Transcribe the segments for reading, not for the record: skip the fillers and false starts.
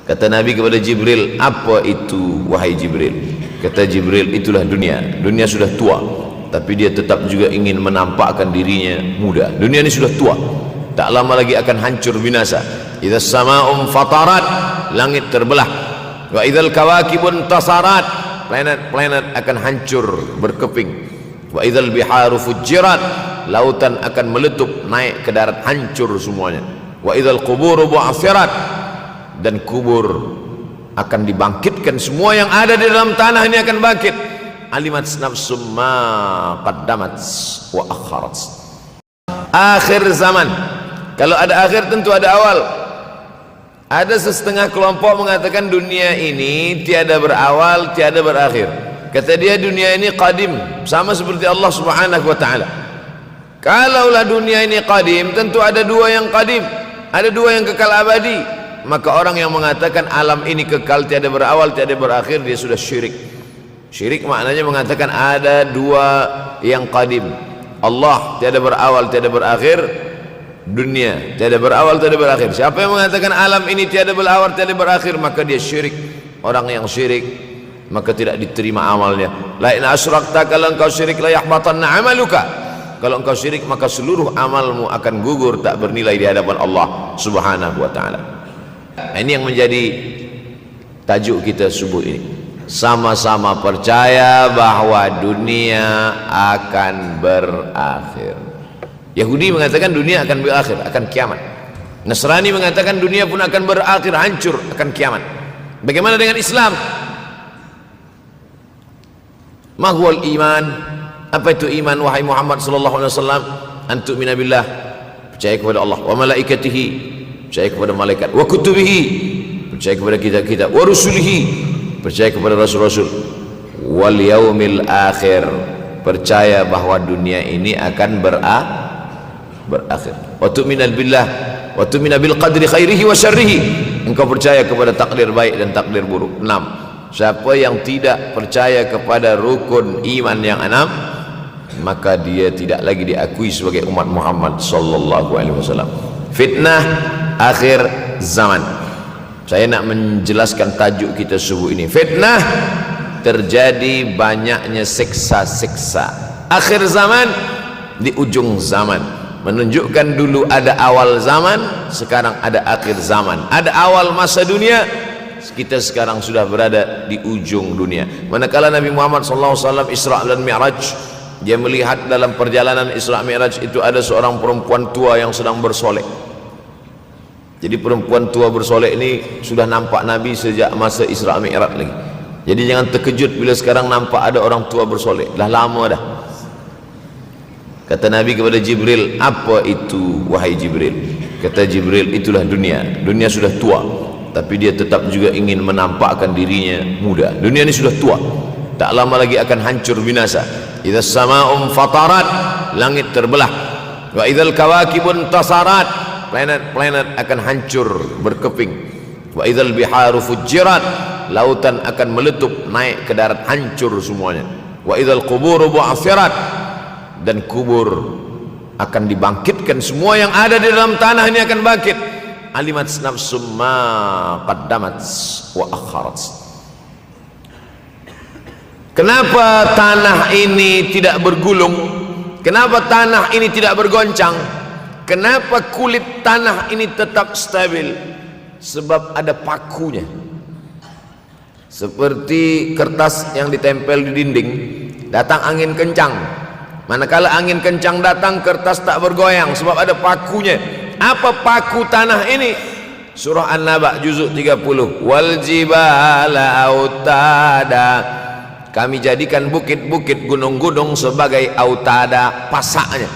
Kata Nabi kepada Jibril, apa itu wahai Jibril? Kata Jibril, itulah dunia. Dunia sudah tua, tapi dia tetap juga ingin menampakkan dirinya muda. Dunia ini sudah tua, tak lama lagi akan hancur binasa. Idza sama'um fatarat, langit terbelah. Wa idzal kawakibun tasarat, planet-planet akan hancur berkeping. Wa idzal biharu fujirat, lautan akan meletup naik ke darat, hancur semuanya. Wa idzal quburu bu'athirat, dan kubur akan dibangkitkan. Semua yang ada di dalam tanah ini akan bangkit. Alimat nafsum ma qaddamat wa akharat. Akhir zaman. Kalau ada akhir tentu ada awal. Ada setengah kelompok mengatakan dunia ini tiada berawal, tiada berakhir. Kata dia dunia ini qadim, sama seperti Allah Subhanahu wa taala. Kalaulah dunia ini qadim, tentu ada dua yang qadim, ada dua yang kekal abadi. Maka orang yang mengatakan alam ini kekal, tiada berawal, tiada berakhir, dia sudah syirik. Syirik maknanya mengatakan ada dua yang qadim. Allah tiada berawal, tiada berakhir. Dunia tiada berawal, tiada berakhir. Siapa yang mengatakan alam ini tiada berawal, tiada berakhir, maka dia syirik. Orang yang syirik maka tidak diterima amalnya. La in asyrakta, kalau engkau syirik la yahbatanna amaluka. Kalau engkau syirik maka seluruh amalmu akan gugur, tak bernilai di hadapan Allah Subhanahu wa taala. Ini yang menjadi tajuk kita subuh ini. Sama-sama percaya bahwa dunia akan berakhir. Yahudi mengatakan dunia akan berakhir, akan kiamat. Nasrani mengatakan dunia pun akan berakhir, hancur, akan kiamat. Bagaimana dengan Islam? Ma huwal iman? Apa itu iman wahai Muhammad sallallahu alaihi wasallam? Antu minabillah, percaya kepada Allah, wa malaikatihi, percaya kepada malaikat, wa kutubihi, percaya kepada kitab-kitab, wa rusulihi, percaya kepada rasul-rasul, wal yaumil akhir, percaya bahwa dunia ini akan berakhir. Wa tu'mina billah wa tu'mina bil qadri khairihi wa syarrihi, engkau percaya kepada takdir baik dan takdir buruk. 6. Siapa yang tidak percaya kepada rukun iman yang 6, maka dia tidak lagi diakui sebagai umat Muhammad sallallahu alaihi wasallam. Fitnah akhir zaman. Saya nak menjelaskan tajuk kita subuh ini. Fitnah, terjadi banyaknya siksa-siksa. Akhir zaman, di ujung zaman. Menunjukkan dulu ada awal zaman, sekarang ada akhir zaman. Ada awal masa dunia, kita sekarang sudah berada di ujung dunia. Manakala Nabi Muhammad SAW Isra dan Mi'raj, dia melihat dalam perjalanan Isra Mi'raj itu ada seorang perempuan tua yang sedang bersolek. Jadi perempuan tua bersolek ini sudah nampak Nabi sejak masa Isra Mi'raj lagi. Jadi jangan terkejut bila sekarang nampak ada orang tua bersolek. Dah lama dah. Kata Nabi kepada Jibril, apa itu wahai Jibril? Kata Jibril, itulah dunia. Dunia sudah tua, tapi dia tetap juga ingin menampakkan dirinya muda. Dunia ini sudah tua, tak lama lagi akan hancur binasa. Idza sama'um fatarat, langit terbelah. Wa idzal kawakibun tasarat, planet-planet akan hancur berkeping. Wa idzal biharu fujirat, lautan akan meletup naik ke darat, hancur semuanya. Wa idzal quburu bu'athirat, dan kubur akan dibangkitkan. Semua yang ada di dalam tanah ini akan bangkit. Alimat nafsum ma qaddamat wa akharat. Kenapa tanah ini tidak bergulung? Kenapa tanah ini tidak bergoncang? Kenapa kulit tanah ini tetap stabil? Sebab ada pakunya. Seperti kertas yang ditempel di dinding, datang angin kencang, manakala angin kencang datang, kertas tak bergoyang sebab ada pakunya. Apa paku tanah ini? Surah An-Naba juzuk 30. Wal jibala autada, kami jadikan bukit-bukit, gunung-gunung sebagai autada, pasaknya.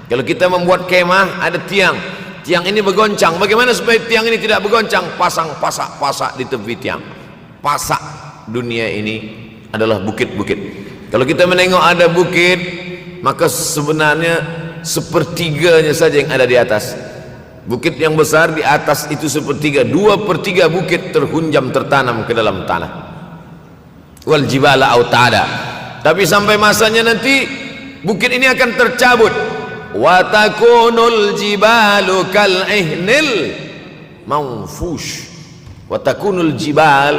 Kalau kita membuat kemah, ada tiang. Tiang ini bergoncang. Bagaimana supaya tiang ini tidak bergoncang? Pasang pasak-pasak di tepi tiang. Pasak dunia ini adalah bukit-bukit. Kalau kita menengok ada bukit, maka sebenarnya sepertiganya saja yang ada di atas. Bukit yang besar di atas itu sepertiga, 2/3 bukit terhunjam, tertanam ke dalam tanah. Wal jibala autada. Tapi sampai masanya nanti bukit ini akan tercabut. Wa takunul jibalu kal ihnil manfush. Wa takunul jibal,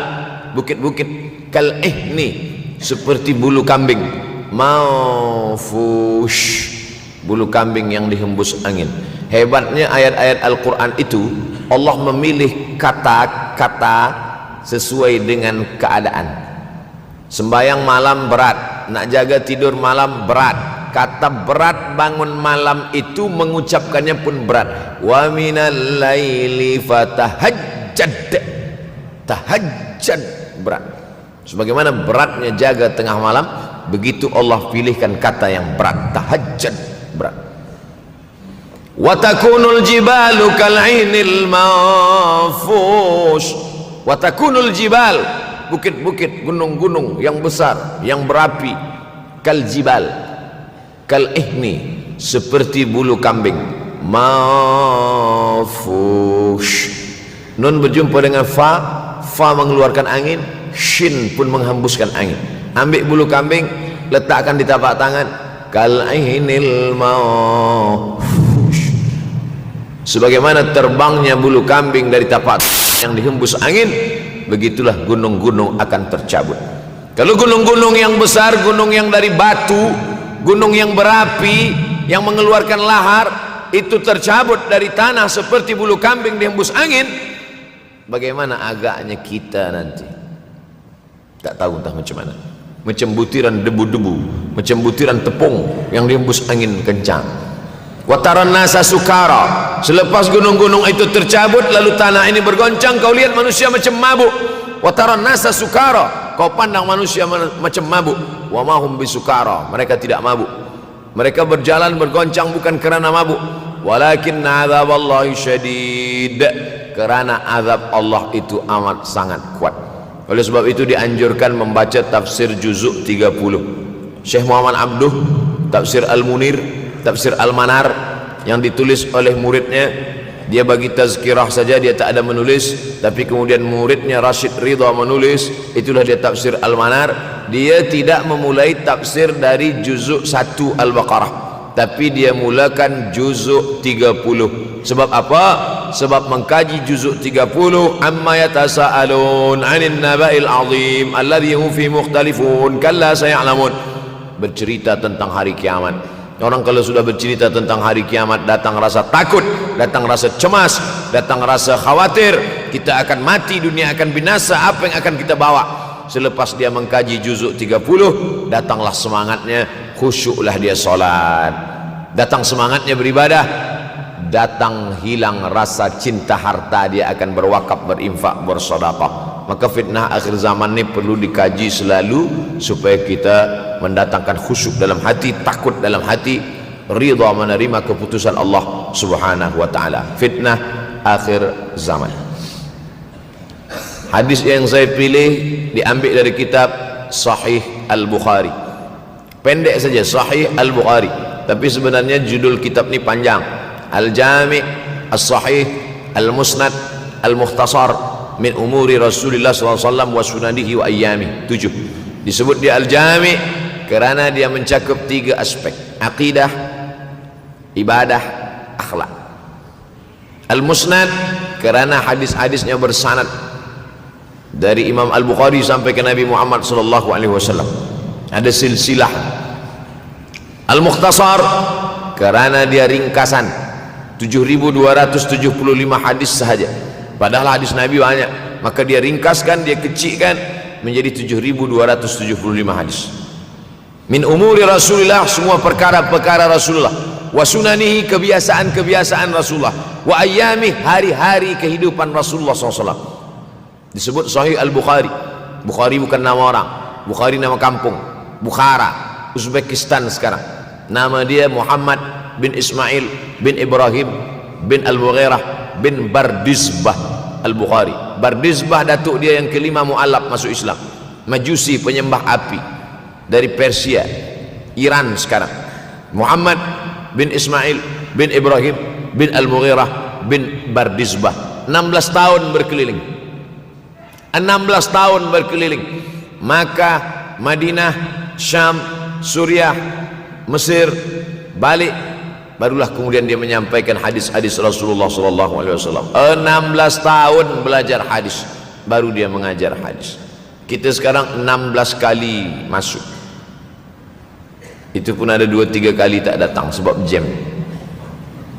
bukit-bukit kal ihni, seperti bulu kambing, maufush, bulu kambing yang dihembus angin. Hebatnya ayat-ayat Al-Quran itu Allah memilih kata-kata sesuai dengan keadaan. Sembayang malam berat, nak jaga tidur malam berat. Kata berat bangun malam itu mengucapkannya pun berat. Wa minal laili fatahajjad, tahajjad berat. Sebagaimana beratnya jaga tengah malam, begitu Allah pilihkan kata yang berat, tahajjud berat. Wa takunul jibalu kal'inil manfush. Wa takunul jibal, bukit-bukit, gunung-gunung yang besar, yang berapi, kal jibal, kal ihni, seperti bulu kambing, manfush. Nun berjumpa dengan fa mengeluarkan angin, shin pun menghembuskan angin. Ambil bulu kambing, letakkan di tapak tangan, kal'inil manfush. Sebagaimana terbangnya bulu kambing dari tapak yang dihembus angin, begitulah gunung-gunung akan tercabut. Kalau gunung-gunung yang besar, gunung yang dari batu, gunung yang berapi, yang mengeluarkan lahar, itu tercabut dari tanah seperti bulu kambing dihembus angin, bagaimana agaknya kita nanti? Tak tahu entah macam mana. Macam butiran debu-debu, macam butiran tepung yang dihembus angin kencang. Wataran nasa sukara, selepas gunung-gunung itu tercabut lalu tanah ini bergoncang, kau lihat manusia macam mabuk. Wataran nasa sukara, kau pandang manusia macam mabuk. Wa mahum bisukara, mereka tidak mabuk. Mereka berjalan bergoncang bukan kerana mabuk, walakin azaballahi syadid, kerana azab Allah itu amat sangat kuat. Oleh sebab itu dianjurkan membaca tafsir juzuk 30. Syekh Muhammad Abduh, tafsir Al-Munir, tafsir Al-Manar yang ditulis oleh muridnya. Dia bagi tazkirah saja, dia tak ada menulis, tapi kemudian muridnya Rashid Ridha menulis. Itulah dia tafsir Al-Manar. Dia tidak memulai tafsir dari juzuk 1 Al-Baqarah, tapi dia mulakan juzuk 30. Sebab apa? Sebab mengkaji juzuk 30, amma yatasaalun 'anil naba'il 'azim alladhi hum fi mukhtalifun kalla saya'lamun, bercerita tentang hari kiamat. Orang kalau sudah bercerita tentang hari kiamat, datang rasa takut, datang rasa cemas, datang rasa khawatir, kita akan mati, dunia akan binasa, apa yang akan kita bawa? Selepas dia mengkaji juzuk 30, datanglah semangatnya, khusyuklah dia solat, datang semangatnya beribadah, datang hilang rasa cinta harta, dia akan berwakaf, berinfak, bersedekah. Maka fitnah akhir zaman ini perlu dikaji selalu supaya kita mendatangkan khusyuk dalam hati, takut dalam hati, ridha menerima keputusan Allah Subhanahu wa taala. Fitnah akhir zaman. Hadis yang saya pilih diambil dari kitab Sahih Al-Bukhari. Pendek saja, Sahih Al-Bukhari, tapi sebenarnya judul kitab ini panjang. Al-Jami' As-Sahih Al-Musnad Al-Mukhtasar min umuri Rasulullah SAW wa sunanihi wa ayyami. 7. Disebut dia Al-Jami' kerana dia mencakup 3 aspek: akidah, ibadah, akhlak. Al-Musnad kerana hadis-hadisnya bersanad dari Imam Al-Bukhari sampai ke Nabi Muhammad SAW, ada silsilah. Al-Mukhtasar kerana dia ringkasan, 7.275 hadis sahaja, padahal hadis Nabi banyak, maka dia ringkaskan, dia kecilkan menjadi 7.275 hadis. Min umuri Rasulullah, semua perkara-perkara Rasulullah, wa sunanihi, kebiasaan-kebiasaan Rasulullah, wa ayyami, hari-hari kehidupan Rasulullah SAW. Disebut Sahih Al-Bukhari. Bukhari bukan nama orang, Bukhari nama kampung, Bukhara, Uzbekistan sekarang. Nama dia Muhammad bin Ismail bin Ibrahim bin Al-Mughirah bin Bardizbah Al-Bukhari. Bardizbah datuk dia yang kelima mu'alaf masuk Islam, Majusi, penyembah api, dari Persia, Iran sekarang. Muhammad bin Ismail bin Ibrahim bin Al-Mughirah bin Bardizbah. 16 tahun berkeliling, 16 tahun berkeliling Makkah, Madinah, Syam, Suriah, Mesir, balik barulah kemudian dia menyampaikan hadis-hadis Rasulullah SAW. 16 tahun belajar hadis, baru dia mengajar hadis. Kita sekarang 16 kali masuk, itu pun ada 2-3 kali tak datang sebab jam.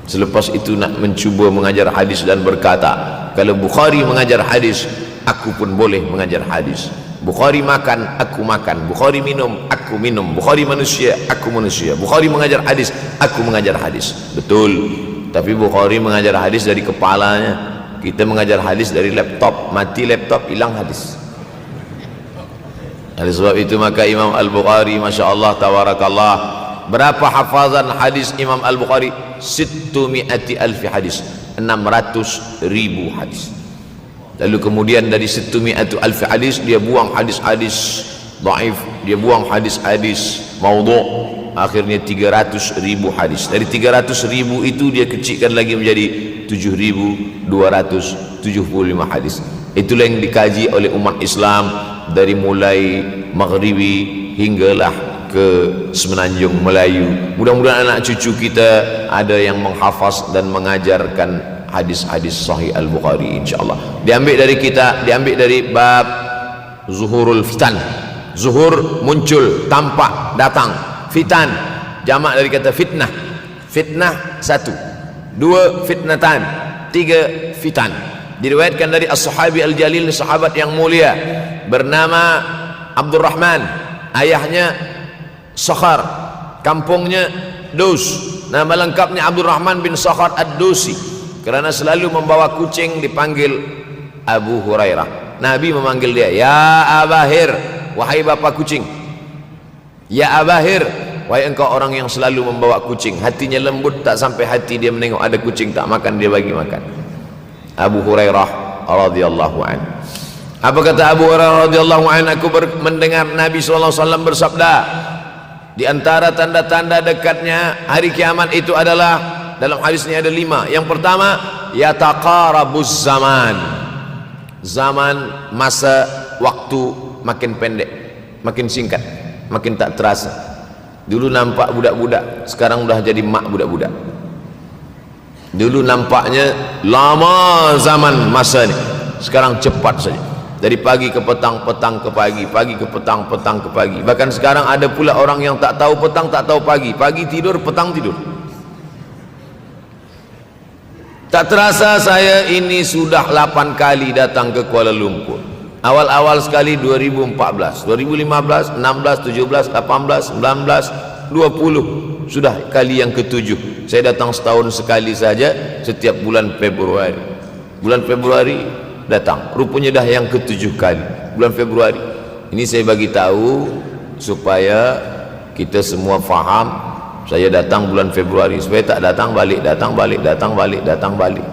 Selepas itu nak mencuba mengajar hadis dan berkata, kalau Bukhari mengajar hadis, aku pun boleh mengajar hadis. Bukhari makan, aku makan. Bukhari minum, aku minum. Bukhari manusia, aku manusia. Bukhari mengajar hadis, aku mengajar hadis. Betul, tapi Bukhari mengajar hadis dari kepalanya, kita mengajar hadis dari laptop. Mati laptop, hilang hadis. Oleh sebab itu maka Imam Al-Bukhari, Masya Allah, Tabarakallah, berapa hafazan hadis Imam Al-Bukhari? 600,000 hadis, 600,000 hadis. Lalu kemudian dari 600,000 hadis dia buang hadis-hadis dhaif, dia buang hadis-hadis maudhu', akhirnya 300,000 hadis. Dari 300,000 itu dia kecilkan lagi menjadi 7.275 hadis. Itulah yang dikaji oleh umat Islam dari mulai Maghribi hinggalah ke Semenanjung Melayu. Mudah-mudahan anak cucu kita ada yang menghafaz dan mengajarkan hadis-hadis Sahih Al-Bukhari, insyaAllah. Diambil dari kita, diambil dari bab zuhurul fitan. Zuhur, muncul, tampak, datang. Fitan, jamak dari kata fitnah. Fitnah 1, 2 fitnatan, 3 fitan. Diriwayatkan dari as-sahabi al-jalil, sahabat yang mulia bernama Abdurrahman, ayahnya Sakhar, kampungnya Dus. Nama lengkapnya Abdurrahman bin Sakhar ad-Dusi. Kerana selalu membawa kucing dipanggil Abu Hurairah. Nabi memanggil dia, ya Abahir, wahai bapa kucing. Ya Abahir, wahai engkau orang yang selalu membawa kucing. Hatinya lembut, tak sampai hati dia menengok ada kucing tak makan, dia bagi makan. Abu Hurairah radhiyallahu anhu. Apa kata Abu Hurairah radhiyallahu anhu? Aku mendengar Nabi SAW bersabda, di antara tanda-tanda dekatnya hari kiamat itu adalah, dalam hadis ini ada 5. Yang pertama, yataqarabuz zaman. Zaman, masa, waktu makin pendek, makin singkat, makin tak terasa. Dulu nampak budak-budak, sekarang sudah jadi mak budak-budak. Dulu nampaknya lama zaman masa ni, sekarang cepat saja. Dari pagi ke petang, petang ke pagi, pagi ke petang, petang ke pagi. Bahkan sekarang ada pula orang yang tak tahu petang, tak tahu pagi. Pagi tidur, petang tidur. Tak terasa saya ini sudah 8 kali datang ke Kuala Lumpur. Awal-awal sekali 2014, 2015, 16, 17, 18, 19, 20. Sudah kali yang ke-7. Saya datang setahun sekali saja, setiap bulan Februari. Bulan Februari datang, rupanya dah yang ke-7 kali bulan Februari. Ini saya bagi tahu supaya kita semua faham. Saya datang bulan Februari, supaya tak datang balik, datang balik, datang balik, datang balik.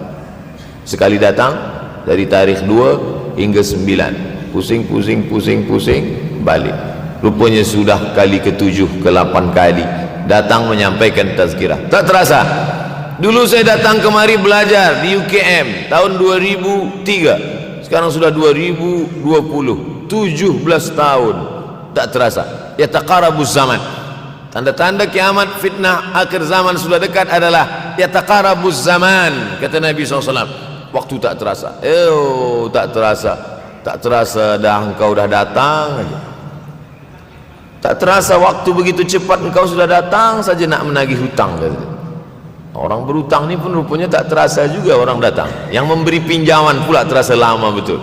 Sekali datang dari tarikh 2 hingga 9, pusing, pusing, pusing, pusing, balik. Rupanya sudah kali ke-7, ke-8 kali datang menyampaikan tazkirah. Tak terasa. Dulu saya datang kemari belajar di UKM tahun 2003, sekarang sudah 2020, 17 tahun. Tak terasa. Yataqarabuz zaman. Tanda-tanda kiamat, fitnah akhir zaman sudah dekat adalah yataqarabuz zaman, kata Nabi SAW. Waktu tak terasa. Tak terasa. Tak terasa dah engkau dah datang aja. Tak terasa waktu begitu cepat, engkau sudah datang saja nak menagih hutang. Orang berhutang ni pun rupanya tak terasa juga orang datang. Yang memberi pinjaman pula terasa lama betul.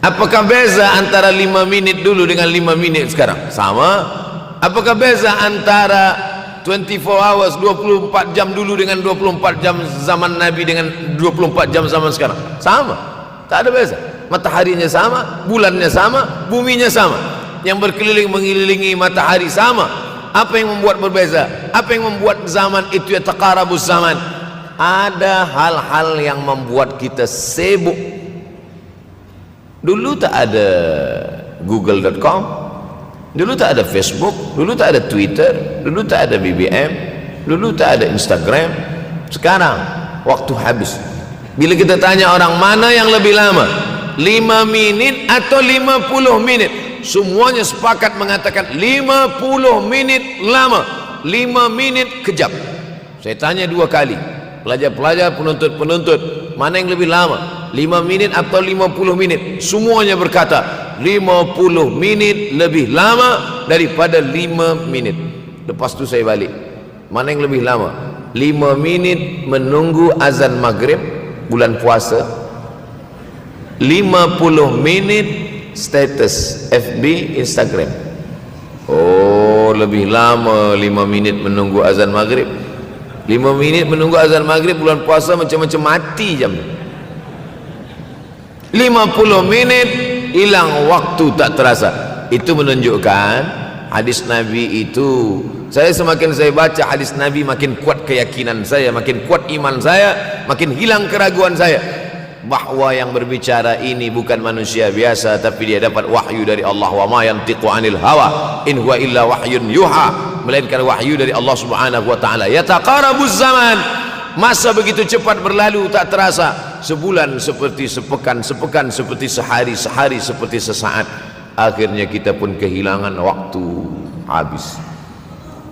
Apakah beza antara 5 minit dulu dengan 5 minit sekarang? Sama. Apakah beza antara 24 hours, 24 jam dulu dengan 24 jam zaman Nabi dengan 24 jam zaman sekarang? Sama. Tak ada beza. Mataharinya sama, bulannya sama, buminya sama. Yang berkeliling mengelilingi matahari sama. Apa yang membuat berbeza? Apa yang membuat zaman itu yataqarabuz zaman? Ada hal-hal yang membuat kita sibuk. Dulu tak ada google.com, dulu tak ada Facebook, dulu tak ada Twitter, dulu tak ada BBM, dulu tak ada Instagram. Sekarang waktu habis. Bila kita tanya orang mana yang lebih lama, 5 minit atau 50 minit, semuanya sepakat mengatakan 50 minit lama, 5 minit kejap. Saya tanya 2 kali, pelajar-pelajar, penuntut-penuntut, mana yang lebih lama, 5 minit atau 50 menit? Semuanya berkata 50 menit lebih lama daripada 5 menit. Lepas tu saya balik, mana yang lebih lama, 5 menit menunggu azan maghrib bulan puasa, 50 menit status FB, Instagram? Oh, lebih lama 5 minit menunggu azan maghrib. 5 minit menunggu azan maghrib bulan puasa macam-macam mati jam. 50 menit hilang waktu tak terasa. Itu menunjukkan hadis Nabi itu, semakin saya baca hadis Nabi, makin kuat keyakinan saya, makin kuat iman saya, makin hilang keraguan saya bahwa yang berbicara ini bukan manusia biasa, tapi dia dapat wahyu dari Allah. Wa ma yantiqu anil hawa in huwa illa wahyun yuha, melainkan wahyu dari Allah Subhanahu wa taala. Yataqarabuz zaman, masa begitu cepat berlalu tak terasa. Sebulan seperti sepekan, sepekan seperti sehari, sehari seperti sesaat. Akhirnya kita pun kehilangan waktu, habis.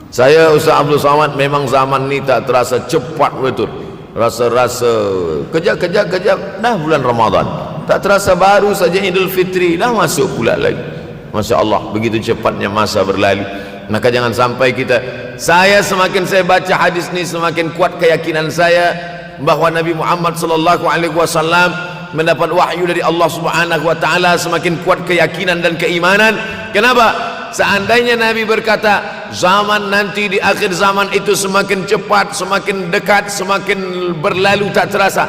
Saya Ustaz Abdul Somad, memang zaman ini tak terasa cepat betul. Rasa-rasa kejap dah bulan Ramadan, tak terasa baru saja Idul Fitri dah masuk pula lagi. Masya Allah, begitu cepatnya masa berlalu. Maka jangan sampai saya semakin saya baca hadis ini, semakin kuat keyakinan saya bahwa Nabi Muhammad sallallahu alaihi wasallam mendapat wahyu dari Allah Subhanahu wa taala. Semakin kuat keyakinan dan keimanan. Kenapa? Seandainya Nabi berkata zaman nanti di akhir zaman itu semakin cepat, semakin dekat, semakin berlalu tak terasa,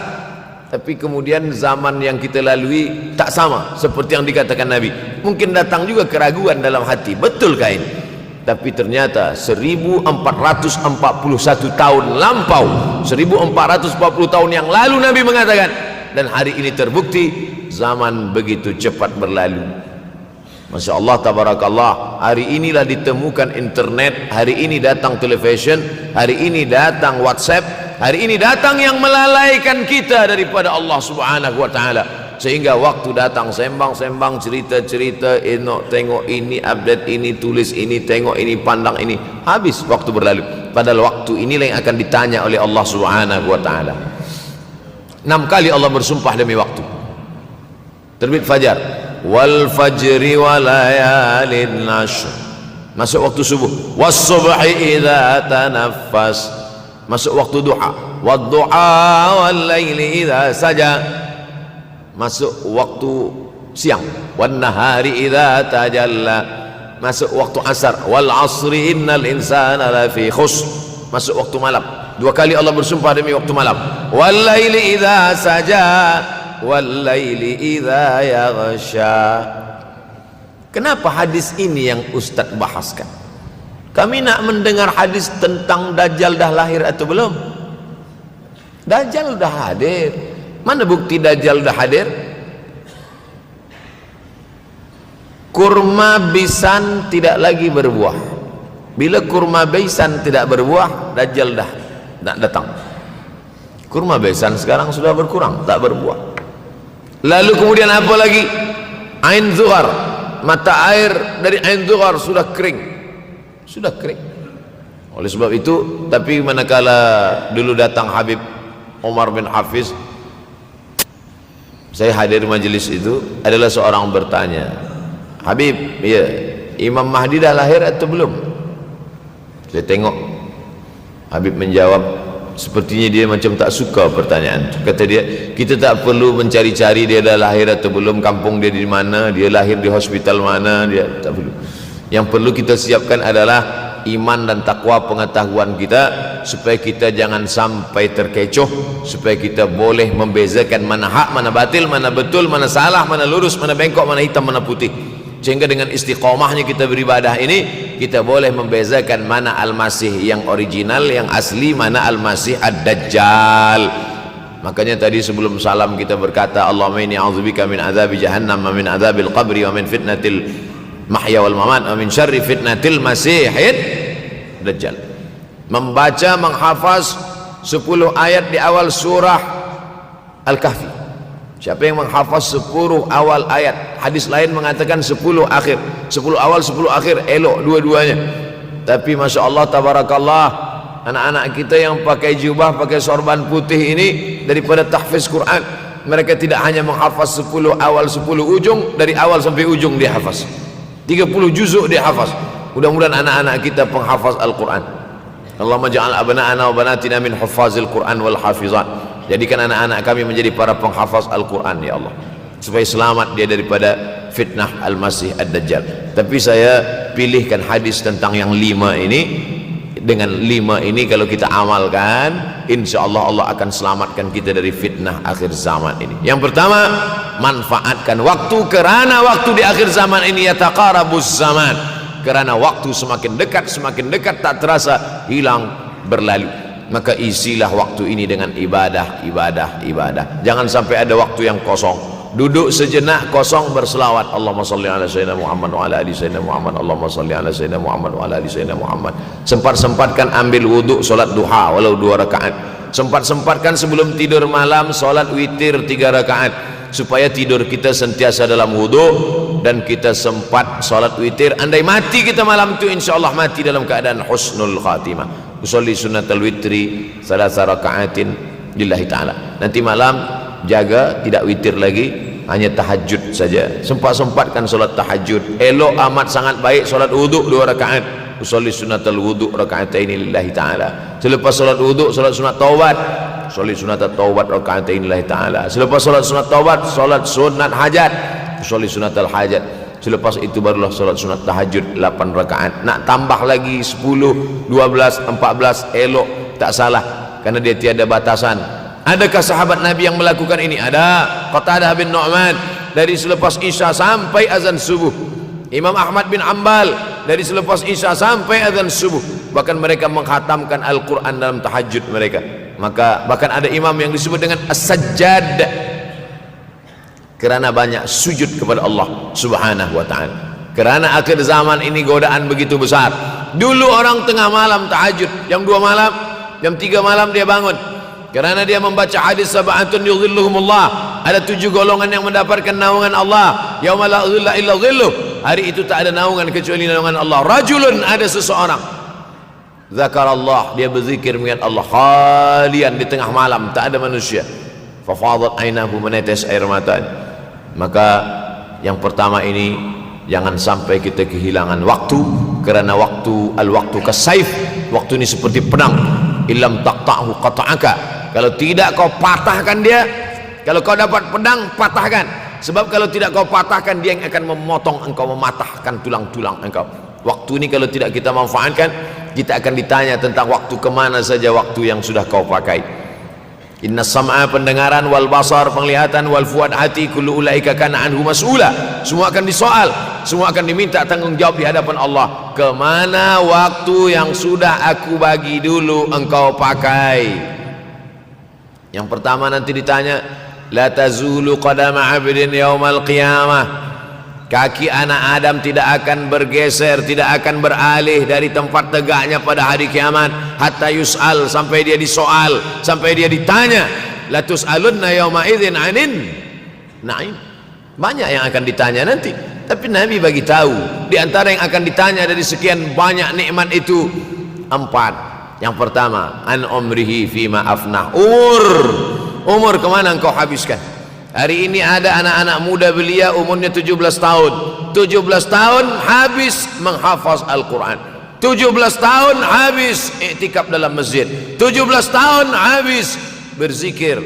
tapi kemudian zaman yang kita lalui tak sama seperti yang dikatakan Nabi, mungkin datang juga keraguan dalam hati, betulkah ini? Tapi ternyata 1441 tahun lampau, 1440 tahun yang lalu Nabi mengatakan, dan hari ini terbukti zaman begitu cepat berlalu. Masya Allah, tabarakallah. Hari inilah ditemukan internet, hari ini datang television, hari ini datang WhatsApp, hari ini datang yang melalaikan kita daripada Allah Subhanahu wa taala, sehingga waktu datang sembang-sembang, cerita-cerita, tengok ini, update ini, tulis ini, tengok ini, pandang ini, habis waktu berlalu. Padahal waktu inilah yang akan ditanya oleh Allah Subhanahu wa taala. 6 kali Allah bersumpah demi waktu. Terbit fajar, wal fajri wa layalin ashr, masuk waktu subuh. Was subhi idza tanaffas, masuk waktu duha. Wad duha wal laili idza saja, masuk waktu siang. Wan nahari idza tajalla, masuk waktu asar. Wal asri innal insana lafi khusr, masuk waktu malam. 2 kali Allah bersumpah demi waktu malam. Wal laili idza saja wal laili idza yaghsha. Kenapa hadis ini yang Ustaz bahaskan? Kami nak mendengar hadis tentang Dajjal dah lahir atau belum? Dajjal dah hadir. Mana bukti Dajjal dah hadir? Kurma bisan tidak lagi berbuah. Bila kurma bisan tidak berbuah, Dajjal dah nak datang. Kurma bisan sekarang sudah berkurang, tak berbuah. Lalu kemudian apa lagi? Ain Zuhar, mata air dari Ain Zuhar sudah kering, sudah kering. Oleh sebab itu, tapi manakala dulu datang Habib Umar bin Hafiz, saya hadir majelis itu, adalah seorang bertanya, Habib, ya, Imam Mahdi dah lahir atau belum? Saya tengok Habib menjawab, sepertinya dia macam tak suka pertanyaan. Kata dia, kita tak perlu mencari-cari dia dah lahir atau belum, kampung dia di mana, dia lahir di hospital mana, dia tak perlu. Yang perlu kita siapkan adalah iman dan takwa, pengetahuan kita, supaya kita jangan sampai terkecoh, supaya kita boleh membezakan mana hak, mana batil, mana betul, mana salah, mana lurus, mana bengkok, mana hitam, mana putih. Sehingga dengan istiqomahnya kita beribadah ini, kita boleh membezakan mana Al-Masih yang original, yang asli, mana Al-Masih Ad-Dajjal. Makanya tadi sebelum salam kita berkata, Allahumma inni a'udzubika min adzabi jahannam wa min adzabil qabri wa min fitnatil mahya wal mamat wa min syarri fitnatil masihid Dajjal. Membaca, menghafaz 10 ayat di awal surah Al-Kahfi. Siapa yang menghafaz 10 awal ayat, hadis lain mengatakan 10 akhir, 10 awal 10 akhir, elok dua-duanya. Tapi Masya Allah, tabarakallah, anak-anak kita yang pakai jubah, pakai sorban putih ini daripada tahfiz Quran. Mereka tidak hanya menghafaz 10 awal 10 ujung, dari awal sampai ujung dia hafaz 30 juzuk dia hafaz. Mudah-mudahan anak-anak kita penghafaz Al-Quran. Allahumma ja'al abna'ana wa banatina min huffazil Quran wal hafizat. Jadikan anak-anak kami menjadi para penghafaz Al-Quran ya Allah, supaya selamat dia daripada fitnah Al-Masih Ad-Dajjal. Tapi saya pilihkan hadis tentang yang 5 ini. Dengan 5 ini kalau kita amalkan, insya Allah Allah akan selamatkan kita dari fitnah akhir zaman ini. Yang pertama, manfaatkan waktu, kerana waktu di akhir zaman ini yataqarabuz zaman, kerana waktu semakin dekat tak terasa hilang berlalu. Maka isilah waktu ini dengan ibadah. Jangan sampai ada waktu yang kosong. Duduk sejenak kosong berselawat, Allahumma salli ala sayyidina Muhammad wa ala ali sayyidina Muhammad, Allahumma salli ala sayyidina Muhammad wa ala ali sayyidina Muhammad. Sempat-sempatkan ambil wuduk solat duha walau 2 rakaat. Sempat-sempatkan sebelum tidur malam solat witir 3 rakaat, supaya tidur kita sentiasa dalam wuduk dan kita sempat solat witir. Andai mati kita malam itu, insyaallah mati dalam keadaan husnul khatimah. Usolli sunnatal witri 3 rakaatin lillahi ta'ala. Nanti malam jaga tidak witir lagi, hanya tahajud saja. Sempat-sempatkan solat tahajud. Elok amat sangat baik solat wuduk 2 rakaat. Usolli sunnatal wuduk rakaatain lillahi ta'ala. Selepas solat wuduk solat sunat taubat. Usolli sunatat taubat rakaatain lillahi ta'ala. Selepas solat sunat taubat solat sunat hajat. Usolli sunatal hajat. Selepas itu barulah solat sunat tahajud 8 rakaat. Nak tambah lagi 10, 12, 14 elok, tak salah, karena dia tiada batasan. Adakah sahabat Nabi yang melakukan ini? Ada. Qatadah bin Nu'man dari selepas Isya sampai azan subuh. Imam Ahmad bin Ambal dari selepas Isya sampai azan subuh. Bahkan mereka menghatamkan Al-Quran dalam tahajud mereka. Maka bahkan ada imam yang disebut dengan As-Sajjad, kerana banyak sujud kepada Allah Subhanahu wa ta'ala. Kerana akhir zaman ini godaan begitu besar. Dulu orang tengah malam tahajud, jam 2 malam, jam 3 malam dia bangun, kerana dia membaca hadis sab'atun yudhilluhumullah. Ada 7 golongan yang mendapatkan naungan Allah. Yauma la dhilla illa dhilluh. Hari itu tak ada naungan kecuali naungan Allah. Rajulun, ada seseorang, zakarallah, dia berzikir mengingat Allah, khalian, di tengah malam tak ada manusia. Fafadat ainahu, menetes air mata. Maka yang pertama ini, jangan sampai kita kehilangan waktu, kerana waktu, al-waktu kasaif, waktu ini seperti pedang. Illam taqta'hu qata'aka. Kalau tidak kau patahkan dia, kalau kau dapat pedang, patahkan. Sebab kalau tidak kau patahkan, dia yang akan memotong engkau, mematahkan tulang-tulang engkau. Waktu ini kalau tidak kita manfaatkan, kita akan ditanya tentang waktu, kemana saja waktu yang sudah kau pakai. Inna sam'a, pendengaran, wal basar, penglihatan, wal fuad, hati, kullu ulaika kana anhu mas'ula. Semua akan disoal, semua akan diminta tanggungjawab di hadapan Allah. Kemana waktu yang sudah aku bagi dulu engkau pakai? Yang pertama nanti ditanya, la tazulu qadama 'abdin yaumal qiyamah. Kaki anak Adam tidak akan bergeser, tidak akan beralih dari tempat tegaknya pada hari kiamat, hatta yus'al, sampai dia disoal, sampai dia ditanya. La tus'alunna yauma idzin 'anin na'im. Banyak yang akan ditanya nanti, tapi Nabi bagi tahu di antara yang akan ditanya dari sekian banyak nikmat itu 4. Yang pertama, an umrihi fima afnah. Umur kemana engkau habiskan? Hari ini ada anak-anak muda belia umurnya 17 tahun. 17 tahun habis menghafaz Al-Quran. 17 tahun habis iktikaf dalam masjid. 17 tahun habis berzikir,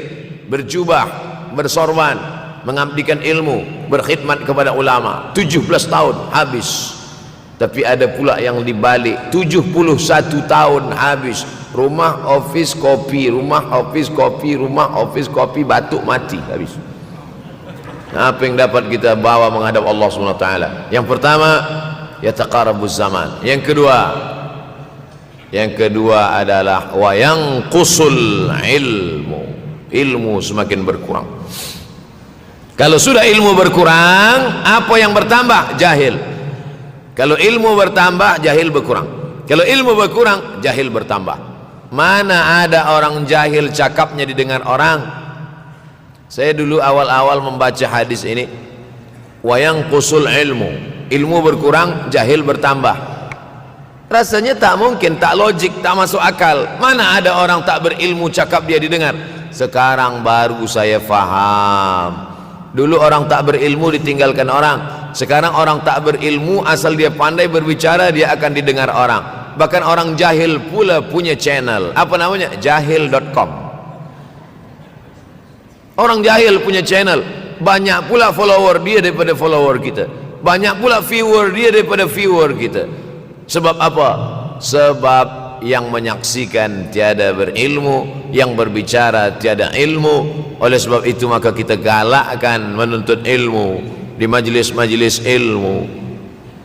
berjubah, bersorban, mengabdikan ilmu, berkhidmat kepada ulama. 17 tahun habis. Tapi ada pula yang dibalik, 71 tahun habis. Rumah, office, kopi, rumah, office, kopi, rumah, office, kopi, batuk, mati, habis. Apa yang dapat kita bawa menghadap Allah SWT? Yang pertama, yataqarabuz zaman. Yang kedua adalah wa yanqusul ilmu. Ilmu semakin berkurang. Kalau sudah ilmu berkurang, apa yang bertambah? Jahil. Kalau ilmu bertambah, jahil berkurang. Kalau ilmu berkurang, jahil bertambah. Mana ada orang jahil cakapnya didengar orang? Saya dulu awal-awal membaca hadis ini, wa yanqusul ilmu. Ilmu berkurang, jahil bertambah. Rasanya tak mungkin, tak logik, tak masuk akal. Mana ada orang tak berilmu cakap dia didengar. Sekarang baru saya faham. Dulu orang tak berilmu ditinggalkan orang. Sekarang orang tak berilmu asal dia pandai berbicara dia akan didengar orang. Bahkan orang jahil pula punya channel. Apa namanya? Jahil.com. Orang jahil punya channel. Banyak pula follower dia daripada follower kita. Banyak pula viewer dia daripada viewer kita. Sebab apa? Sebab yang menyaksikan tiada berilmu, yang berbicara tiada ilmu. Oleh sebab itu maka kita galakkan menuntut ilmu di majlis-majlis ilmu.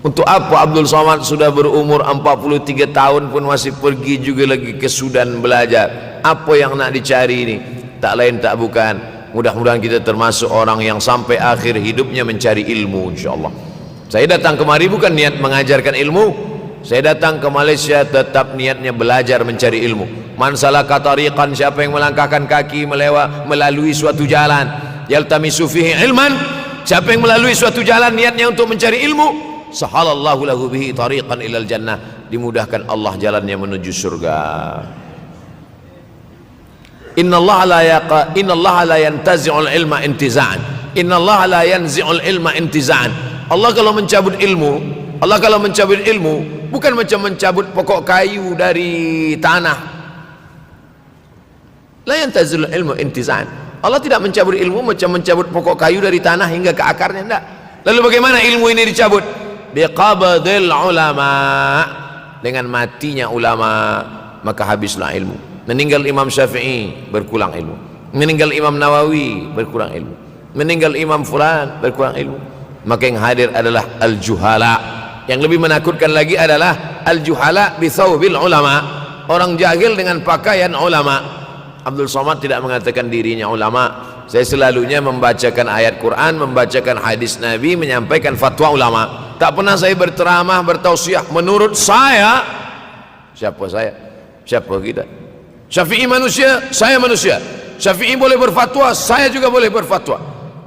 Untuk apa Abdul Somad sudah berumur 43 tahun pun masih pergi juga lagi ke Sudan belajar? Apa yang nak dicari ini? Tak lain tak bukan, mudah-mudahan kita termasuk orang yang sampai akhir hidupnya mencari ilmu, insyaAllah. Saya datang kemari bukan niat mengajarkan ilmu. Saya datang ke Malaysia tetap niatnya belajar mencari ilmu. Man salaka tariqan, siapa yang melangkahkan kaki melalui suatu jalan, yaltamisu fihi ilman, siapa yang melalui suatu jalan niatnya untuk mencari ilmu, sahalallahu lahu bihi tariqan ilal jannah, dimudahkan Allah jalannya menuju surga. Innallaha la yantazi'ul ilma intiza'an. Innallaha la yanzi'ul ilma intiza'an. Allah kalau mencabut ilmu, bukan macam mencabut pokok kayu dari tanah. La yantazil ilmu intizan. Allah tidak mencabut ilmu macam mencabut pokok kayu dari tanah hingga ke akarnya, tidak. Lalu bagaimana ilmu ini dicabut? Biqabdil ulama, dengan matinya ulama maka habislah ilmu. Meninggal Imam Syafi'i berkurang ilmu, meninggal Imam Nawawi berkurang ilmu, meninggal Imam Fulan berkurang ilmu. Maka yang hadir adalah al-juhala. Yang lebih menakutkan lagi adalah al-juhala bi thawbil ulama, orang jahil dengan pakaian ulama. Abdul Somad tidak mengatakan dirinya ulama. Saya selalunya membacakan ayat Quran, membacakan hadis Nabi, menyampaikan fatwa ulama. Tak pernah saya berceramah, bertausiah menurut saya. Siapa saya? Siapa kita? Syafi'i manusia, saya manusia. Syafi'i boleh berfatwa, saya juga boleh berfatwa.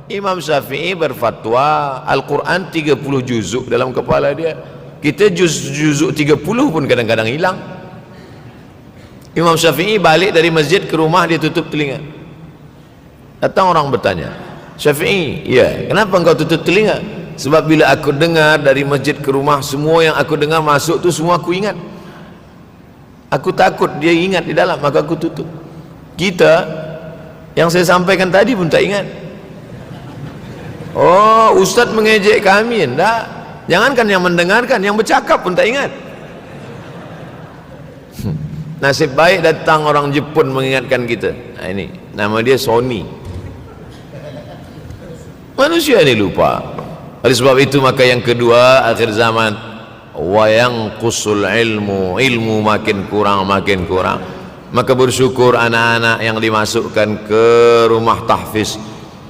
Imam Syafi'i berfatwa Al-Quran 30 juzuk dalam kepala dia. Kita juzuk 30 pun kadang-kadang hilang. Imam Syafi'i balik dari masjid ke rumah dia tutup telinga. Datang orang bertanya, Syafi'i, ya, kenapa engkau tutup telinga? Sebab bila aku dengar dari masjid ke rumah, semua yang aku dengar masuk tu semua aku ingat. Aku takut dia ingat di dalam, maka aku tutup. Kita yang saya sampaikan tadi pun tak ingat. Oh, Ustaz mengejek kami, enggak. Jangankan yang mendengarkan, yang bercakap pun tak ingat. Nasib baik datang orang Jepun mengingatkan kita. Nah, ini nama dia Sony. Manusia ini lupa. Oleh sebab itu maka yang kedua akhir zaman, wa yanqusul ilmu makin kurang. Maka bersyukur anak-anak yang dimasukkan ke rumah tahfiz.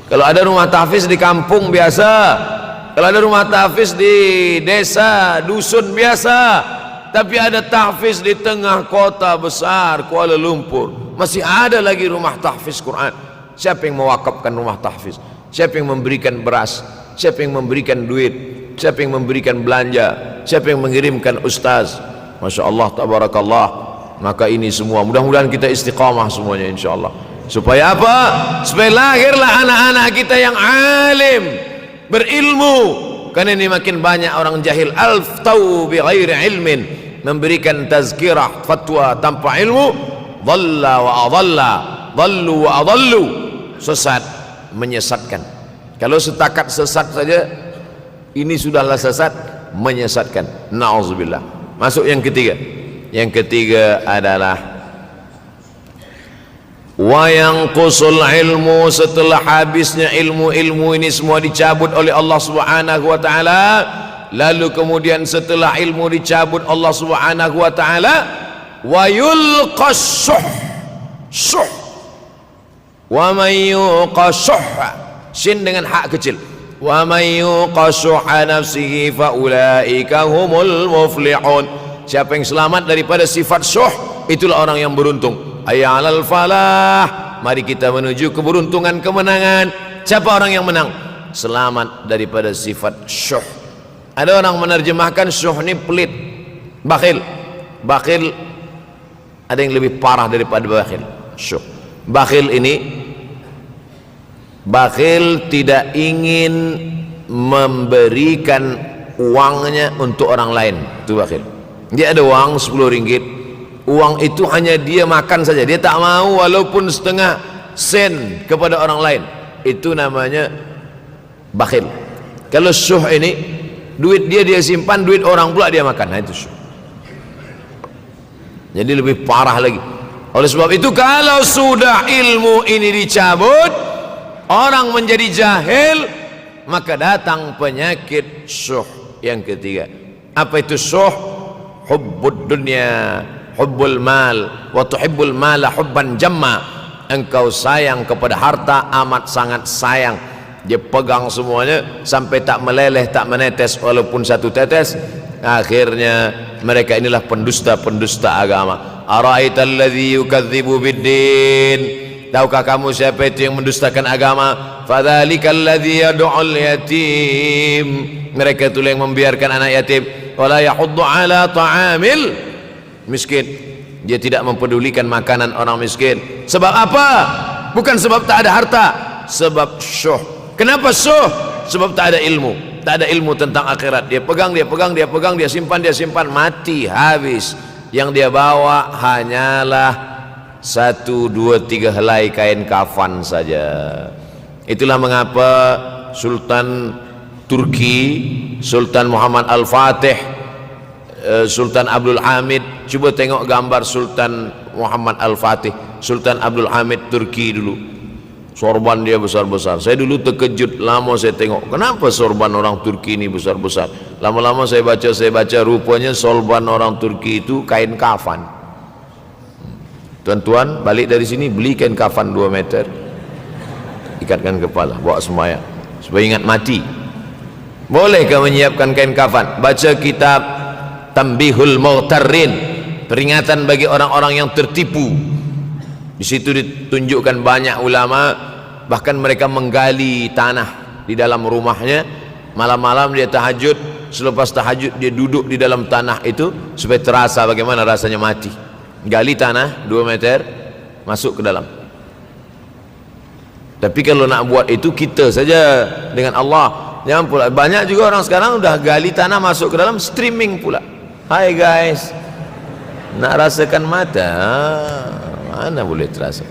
Kalau ada rumah tahfiz di kampung biasa, kalau ada rumah tahfiz di desa, dusun biasa, tapi ada tahfiz di tengah kota besar Kuala Lumpur, masih ada lagi rumah tahfiz Quran. Siapa yang mewakafkan rumah tahfiz? Siapa yang memberikan beras? Siapa yang memberikan duit? Siapa yang memberikan belanja? Siapa yang mengirimkan ustaz? Masya Allah, tabarakallah. Maka ini semua mudah-mudahan kita istiqamah semuanya, insyaAllah. Supaya apa? Supaya lahirlah anak-anak kita yang alim, berilmu. Karena ini makin banyak orang jahil, alftau bi ghairi ilmin, memberikan tazkirah, fatwa tanpa ilmu. Dhalla wa adalla, dhallu wa adallu, sesat, menyesatkan. Kalau setakat sesat saja, ini sudahlah sesat, menyesatkan. Na'udzubillah. Masuk yang ketiga. Yang ketiga adalah wa yanqusul ilmu, setelah habisnya ilmu ini semua dicabut oleh Allah Subhanahu wa taala. Lalu kemudian setelah ilmu dicabut Allah Subhanahu wa taala, wa yulqas syuh. Wa may yuqashuh, sin dengan hak kecil. Wa may yuqashuh nafsihi fa ulaika humul muflihun. Siapa yang selamat daripada sifat syuh, itulah orang yang beruntung. Hayya 'alal falah, mari kita menuju keberuntungan, kemenangan. Siapa orang yang menang? Selamat daripada sifat syuh. Ada orang menerjemahkan syuh ini pelit, bakhil. Bakhil ada yang lebih parah daripada bakhil. Syuh. Bakhil ini, bakhil tidak ingin memberikan uangnya untuk orang lain. Itu bakhil. Dia ada uang 10 ringgit, uang itu hanya dia makan saja, dia tak mau walaupun setengah sen kepada orang lain. Itu namanya bakhil. Kalau syuh ini, duit dia simpan, duit orang pula dia makan. Nah, itu syuh. Jadi lebih parah lagi. Oleh sebab itu, kalau sudah ilmu ini dicabut, orang menjadi jahil, maka datang penyakit syuh yang ketiga. Apa itu syuh? Hubbud dunya, hubbul mal, wa tuhibbul mala hubban jamma. Engkau sayang kepada harta amat sangat sayang. Dia pegang semuanya sampai tak meleleh, tak menetes walaupun satu tetes. Akhirnya mereka inilah pendusta-pendusta agama. Ara'aital ladzi yukadzibu biddin. Tahukah kamu siapa itu yang mendustakan agama? Fadzalikal ladzi yad'ul yatim. Mereka itu yang membiarkan anak yatim. Wala yahuddu ala ta'amil miskin. Dia tidak mempedulikan makanan orang miskin. Sebab apa? Bukan sebab tak ada harta, sebab syuh. Kenapa syuh? Sebab tak ada ilmu. Tak ada ilmu tentang akhirat. Dia pegang, dia simpan, mati, habis. Yang dia bawa hanyalah 1, 2, 3 helai kain kafan saja. Itulah mengapa Sultan Turki, Sultan Muhammad Al-Fatih, Sultan Abdul Hamid, cuba tengok gambar Sultan Muhammad Al-Fatih, Sultan Abdul Hamid Turki dulu. Sorban dia besar-besar. Saya dulu terkejut, lama saya tengok, kenapa sorban orang Turki ini besar-besar. Lama-lama saya baca, rupanya sorban orang Turki itu kain kafan. Tuan-tuan balik dari sini, beli kain kafan 2 meter, ikatkan kepala, bawa sembahyang supaya ingat mati. Bolehkah menyiapkan kain kafan? Baca kitab Tanbihul Mughtarrin, peringatan bagi orang-orang yang tertipu. Di situ ditunjukkan banyak ulama, bahkan mereka menggali tanah di dalam rumahnya. Malam-malam dia tahajud, selepas tahajud dia duduk di dalam tanah itu supaya terasa bagaimana rasanya mati. Gali tanah 2 meter, masuk ke dalam. Tapi kalau nak buat itu kita saja dengan Allah. Jangan pula, banyak juga orang sekarang udah gali tanah masuk ke dalam, streaming pula. Hai guys, nak rasakan mata, mana boleh terasa.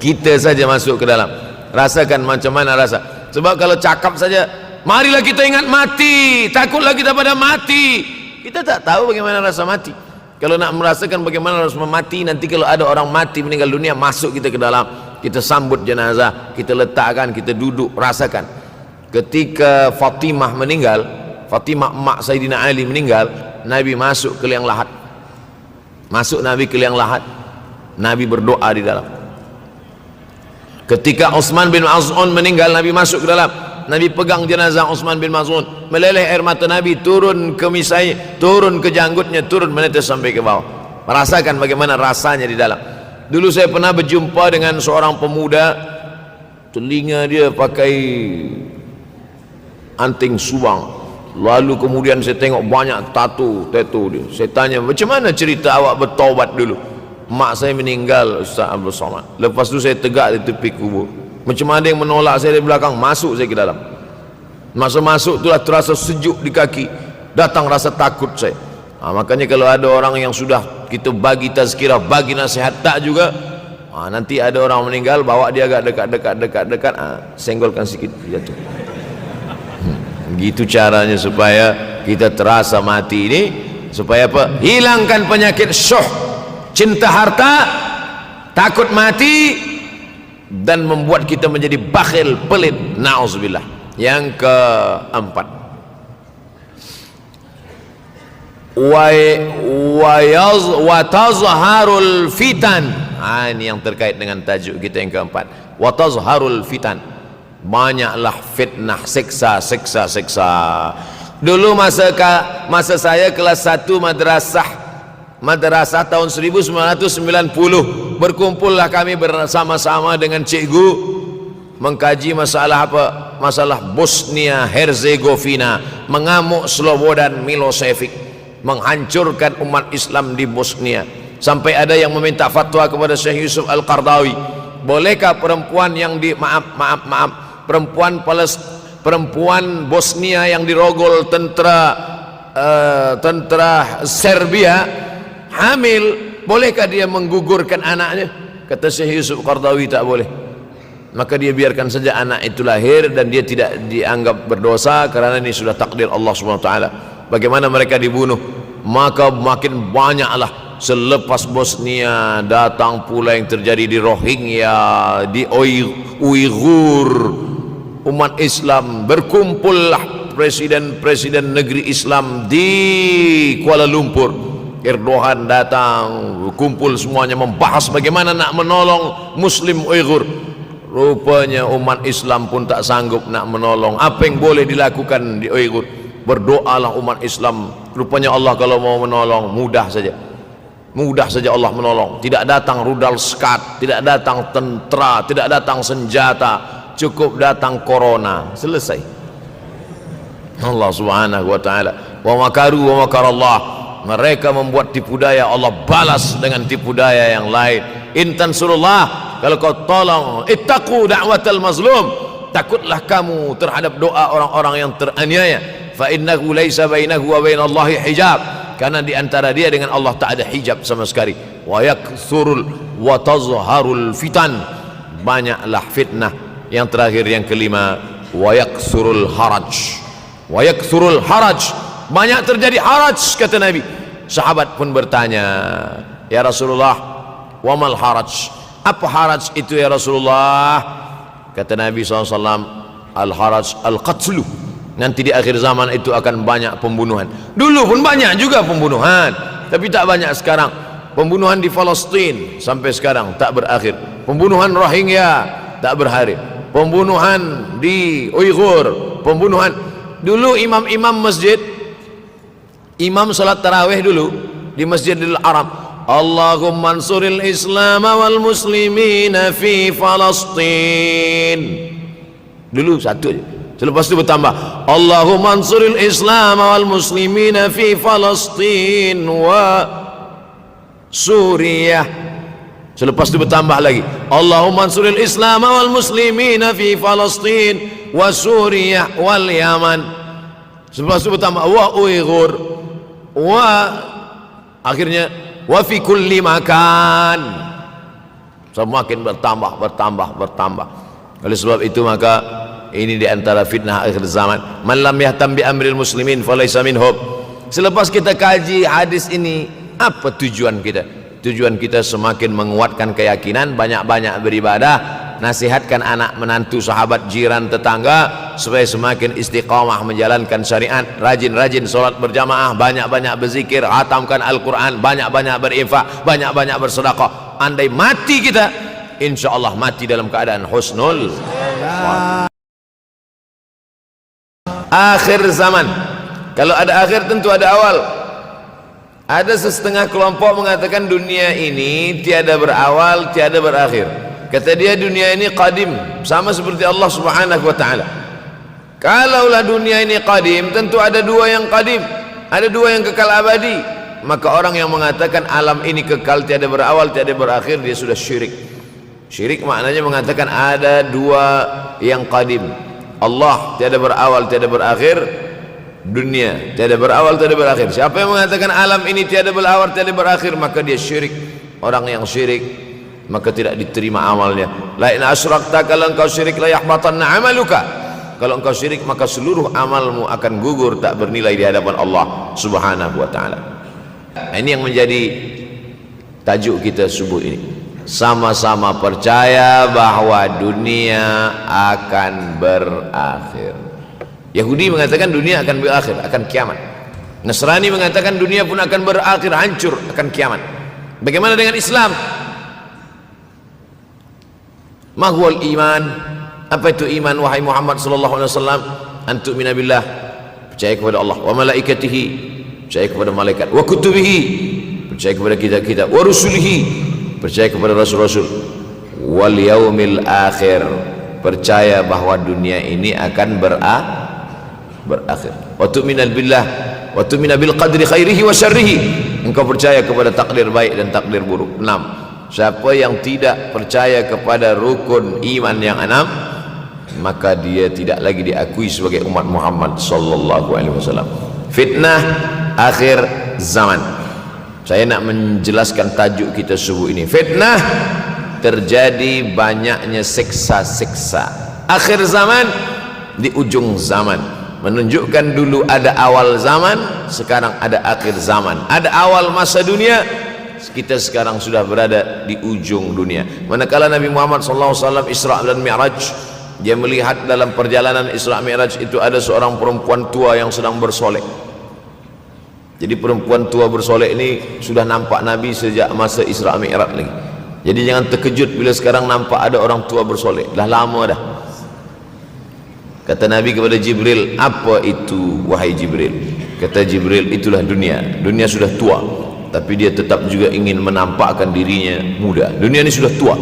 Kita saja masuk ke dalam, rasakan macam mana rasa. Sebab kalau cakap saja, marilah kita ingat mati, takutlah kita pada mati, kita tak tahu bagaimana rasa mati. Kalau nak merasakan bagaimana rasa mati, nanti kalau ada orang mati meninggal dunia, masuk kita ke dalam, kita sambut jenazah, kita letakkan, kita duduk, rasakan. Ketika Fatimah meninggal, Fatimah emak Sayyidina Ali meninggal, Nabi masuk ke liang lahat. Masuk Nabi ke liang lahat, Nabi berdoa di dalam. Ketika Utsman bin Maz'un meninggal, Nabi masuk ke dalam, Nabi pegang jenazah Utsman bin Maz'un, meleleh air mata Nabi, turun ke misai, turun ke janggutnya, turun menetes sampai ke bawah. Merasakan bagaimana rasanya di dalam. Dulu saya pernah berjumpa dengan seorang pemuda, telinga dia pakai anting subang, lalu kemudian saya tengok banyak tato dia. Saya tanya, macam mana cerita awak bertaubat dulu? Mak saya meninggal, Ustaz Abdul Somad. Lepas tu saya tegak di tepi kubur. Macam ada yang menolak saya dari belakang, masuk saya ke dalam. Masa masuk itulah terasa sejuk di kaki, datang rasa takut saya. Makanya kalau ada orang yang sudah kita bagi tazkirah, bagi nasihat tak juga, nanti ada orang meninggal, bawa dia agak dekat, senggolkan sikit, jatuh. Gitu caranya supaya kita terasa mati ini, supaya apa? Hilangkan penyakit syuh, cinta harta, takut mati, dan membuat kita menjadi bakhil, pelit. Na'udzubillah. Yang keempat, wa tazharul fitan. Ini yang terkait dengan tajuk kita yang keempat. Wa tazharul fitan. Banyaklah fitnah, siksa. Dulu masa saya kelas 1 madrasah tahun 1990, berkumpullah kami bersama-sama dengan cikgu mengkaji masalah apa? Masalah Bosnia Herzegovina, mengamuk Slobodan Milosevic. menghancurkan umat Islam di Bosnia. Sampai ada yang meminta fatwa kepada Syekh Yusuf Al-Qaradawi, bolehkah perempuan yang perempuan Bosnia yang dirogol tentara Serbia hamil, bolehkah dia menggugurkan anaknya? Kata Syekh Yusuf Qaradawi, tak boleh. Maka dia biarkan saja anak itu lahir dan dia tidak dianggap berdosa karena ini sudah takdir Allah SWT. Bagaimana mereka dibunuh? Maka makin banyaklah. Selepas Bosnia datang pula yang terjadi di Rohingya, di Uighur. Umat Islam berkumpullah presiden-presiden negeri Islam di Kuala Lumpur. Erdogan datang, kumpul semuanya membahas bagaimana nak menolong Muslim Uighur. Rupanya umat Islam pun tak sanggup nak menolong. Apa yang boleh dilakukan di Uighur? Berdoalah umat Islam. Rupanya Allah kalau mau menolong mudah saja. Mudah saja Allah menolong. Tidak datang rudal skat, tidak datang tentera, tidak datang senjata, cukup datang corona, selesai. Allah Subhanahu wa taala, wa makaru wa makarallah. Mereka membuat tipu daya, Allah balas dengan tipu daya yang lain. In tansurullah, kalau kau tolong, ittaqu da'watal mazlum, takutlah kamu terhadap doa orang-orang yang teraniaya. Fa innahu laisa bainahu wa bainallahi hijab, karena di antara dia dengan Allah tak ada hijab sama sekali. Wa yakthurul wa tazharul fitan, banyaklah fitnah. Yang terakhir, yang kelima, wa yakthurul haraj. Wa yakthurul haraj, banyak terjadi haraj, kata Nabi. Sahabat pun bertanya, ya Rasulullah, wa mal haraj, apa haraj itu ya Rasulullah? Kata Nabi SAW, al haraj al qatlu, nanti di akhir zaman itu akan banyak pembunuhan. Dulu pun banyak juga pembunuhan, tapi tak banyak sekarang. Pembunuhan di Palestina sampai sekarang tak berakhir. Pembunuhan Rohingya tak berakhir. Pembunuhan di Uighur, pembunuhan. Dulu imam-imam masjid, imam salat tarawih dulu di Masjidil Haram, Allahumma ansuril Islam wal muslimina fi Palestin. Dulu satu aja. Selepas itu bertambah, Allahumma ansuril Islam wal muslimina fi Palestin wa Suriah. Selepas itu bertambah lagi, Allahumma ansuril Islam wal muslimina fi Palestin wa Suriah wal Yaman. Selepas itu bertambah wa Uighur wa, akhirnya wa fi kulli makan. Semakin bertambah. Oleh sebab itu maka ini di antara fitnah akhir zaman. Man lam yahtam bi amril muslimin falaysa minhum. Selepas kita kaji hadis ini, apa tujuan kita? Tujuan kita semakin menguatkan keyakinan, banyak-banyak beribadah, nasihatkan anak menantu, sahabat, jiran, tetangga supaya semakin istiqamah menjalankan syariat, rajin-rajin solat berjamaah, banyak-banyak berzikir, hatamkan Al-Quran, banyak-banyak berinfak, banyak-banyak bersedekah. Andai mati kita, insya Allah mati dalam keadaan husnul akhir zaman. Kalau ada akhir tentu ada awal. Ada setengah kelompok mengatakan dunia ini tiada berawal, tiada berakhir. Kata dia dunia ini qadim, sama seperti Allah Subhanahu wa taala. Kalaulah dunia ini qadim, tentu ada dua yang qadim, ada dua yang kekal abadi. Maka orang yang mengatakan alam ini kekal, tiada berawal, tiada berakhir, dia sudah syirik. Syirik maknanya mengatakan ada dua yang qadim. Allah tiada berawal, tiada berakhir, dunia tiada berawal, tiada berakhir. Siapa yang mengatakan alam ini tiada berawal, tiada berakhir, maka dia syirik. Orang yang syirik maka tidak diterima amalnya. La in asyrakta, kalau engkau syirik, la yahbatanna amaluka. Kalau engkau syirik maka seluruh amalmu akan gugur, tak bernilai di hadapan Allah Subhanahu wa taala. Ini yang menjadi tajuk kita subuh ini. Sama-sama percaya bahwa dunia akan berakhir. Yahudi mengatakan dunia akan berakhir, akan kiamat. Nasrani mengatakan dunia pun akan berakhir, hancur, akan kiamat. Bagaimana dengan Islam? Ma huwal iman? Apa itu iman wahai Muhammad sallallahu alaihi wasallam? An tu'mina billah, percaya kepada Allah, wa malaikatihi, percaya kepada malaikat, wa kutubihi, percaya kepada kitab-kitab, wa rusulihi, percaya kepada rasul-rasul, wal yaumil akhir, percaya bahwa dunia ini akan berakhir. Wa tu'mina billah, wa tu'mina bil qadri khairihi wa syarrihi, engkau percaya kepada takdir baik dan takdir buruk. 6. Siapa yang tidak percaya kepada rukun iman yang 6, maka dia tidak lagi diakui sebagai umat Muhammad sallallahu alaihi wasallam. Fitnah akhir zaman. Saya nak menjelaskan tajuk kita subuh ini. Fitnah, terjadi banyaknya siksa-siksa. Akhir zaman, di ujung zaman, menunjukkan dulu ada awal zaman, sekarang ada akhir zaman. Ada awal masa dunia, kita sekarang sudah berada di ujung dunia. Manakala Nabi Muhammad SAW Isra dan Mi'raj, dia melihat dalam perjalanan Isra Mi'raj itu ada seorang perempuan tua yang sedang bersolek. Jadi perempuan tua bersolek ini sudah nampak Nabi sejak masa Isra Mi'raj lagi. Jadi jangan terkejut bila sekarang nampak ada orang tua bersolek. Dah lama dah. Kata Nabi kepada Jibril, apa itu wahai Jibril? Kata Jibril, itulah dunia. Dunia sudah tua, tapi dia tetap juga ingin menampakkan dirinya muda. Dunia ini sudah tua,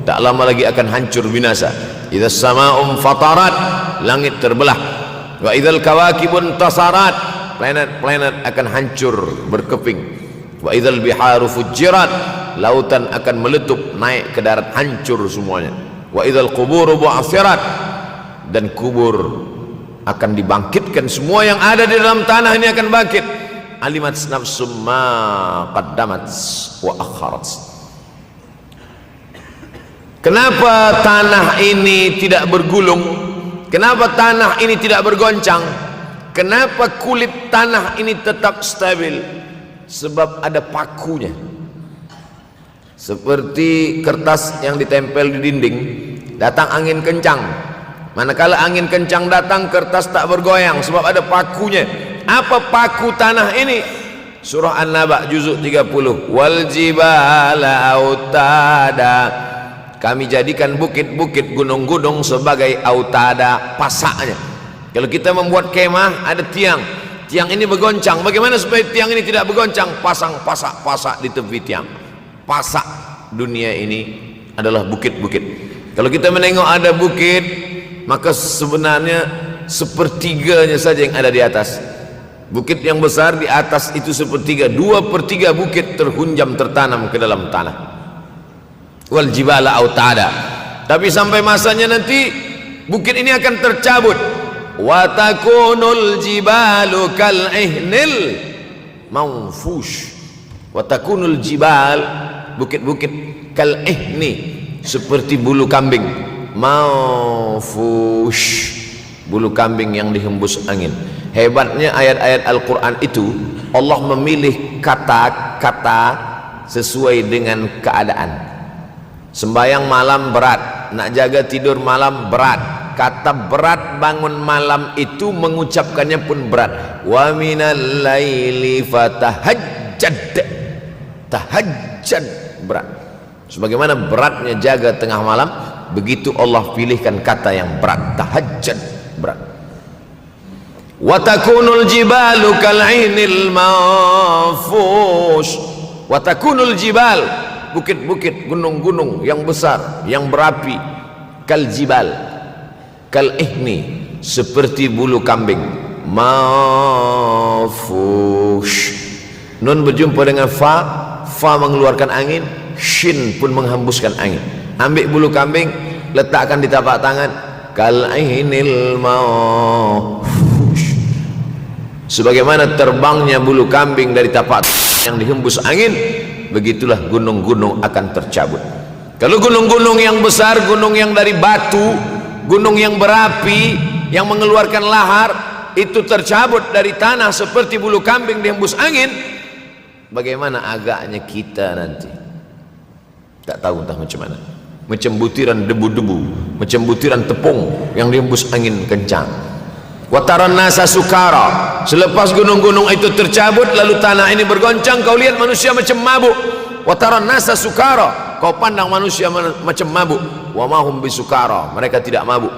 tak lama lagi akan hancur binasa. Idza sama'um fatarat, langit terbelah. Wa idzal kawakibun tasarat, planet-planet akan hancur berkeping. Wa idzal biharu fujirat, lautan akan meletup naik ke darat, hancur semuanya. Wa idzal quburu bu'athirat, dan kubur akan dibangkitkan. Semua yang ada di dalam tanah ini akan bangkit. Alimat nafsum ma qaddamat wa akharat. Kenapa tanah ini tidak bergulung? Kenapa tanah ini tidak bergoncang? Kenapa kulit tanah ini tetap stabil? Sebab ada pakunya. Seperti kertas yang ditempel di dinding, datang angin kencang, manakala angin kencang datang, kertas tak bergoyang sebab ada pakunya. Apa paku tanah ini? Surah An-Naba juzuk 30. Wal jibala autada, kami jadikan bukit-bukit, gunung-gunung sebagai autada, pasaknya. Kalau kita membuat kemah, ada tiang, tiang ini bergoncang. Bagaimana supaya tiang ini tidak bergoncang? Pasang pasak-pasak di tepi tiang. Pasak dunia ini adalah bukit-bukit. Kalau kita menengok ada bukit, maka sebenarnya sepertiganya saja yang ada di atas. Bukit yang besar di atas itu sepertiga, 2/3 bukit terhunjam, tertanam ke dalam tanah. Wal jibala autada. Tapi sampai masanya nanti bukit ini akan tercabut. Wa takunul jibalu kal ihnil manfush. Wa takunul jibal, bukit-bukit, kal ihni, seperti bulu kambing, manfush, bulu kambing yang dihembus angin. Hebatnya ayat-ayat Al-Quran itu, Allah memilih kata-kata sesuai dengan keadaan. Sembayang malam berat, nak jaga tidur malam berat. Kata berat bangun malam itu mengucapkannya pun berat. Wa minal laili fatahajjad, tahajjad berat. Sebagaimana beratnya jaga tengah malam, begitu Allah pilihkan kata yang berat, tahajjud, berat. Wa takunul jibalu kal ainil manfush. Wa takunul jibal, bukit-bukit, gunung-gunung yang besar, yang berapi, kal jibal, kal ihni, seperti bulu kambing, manfush. Nun berjumpa dengan fa, fa mengeluarkan angin, shin pun menghembuskan angin. Ambil bulu kambing, letakkan di tapak tangan, kal ainil manfush. Sebagaimana terbangnya bulu kambing dari tapak yang dihembus angin, begitulah gunung-gunung akan tercabut. Kalau gunung-gunung yang besar, gunung yang dari batu, gunung yang berapi, yang mengeluarkan lahar, itu tercabut dari tanah seperti bulu kambing dihembus angin, bagaimana agaknya kita nanti? Tak tahu entah macam mana. Macam butiran debu-debu, macam butiran tepung yang dihembus angin kencang. Wataran nasa sukara, selepas gunung-gunung itu tercabut lalu tanah ini bergoncang, kau lihat manusia macam mabuk. Wataran nasa sukara, kau pandang manusia macam mabuk. Wa mahum bisukara, mereka tidak mabuk.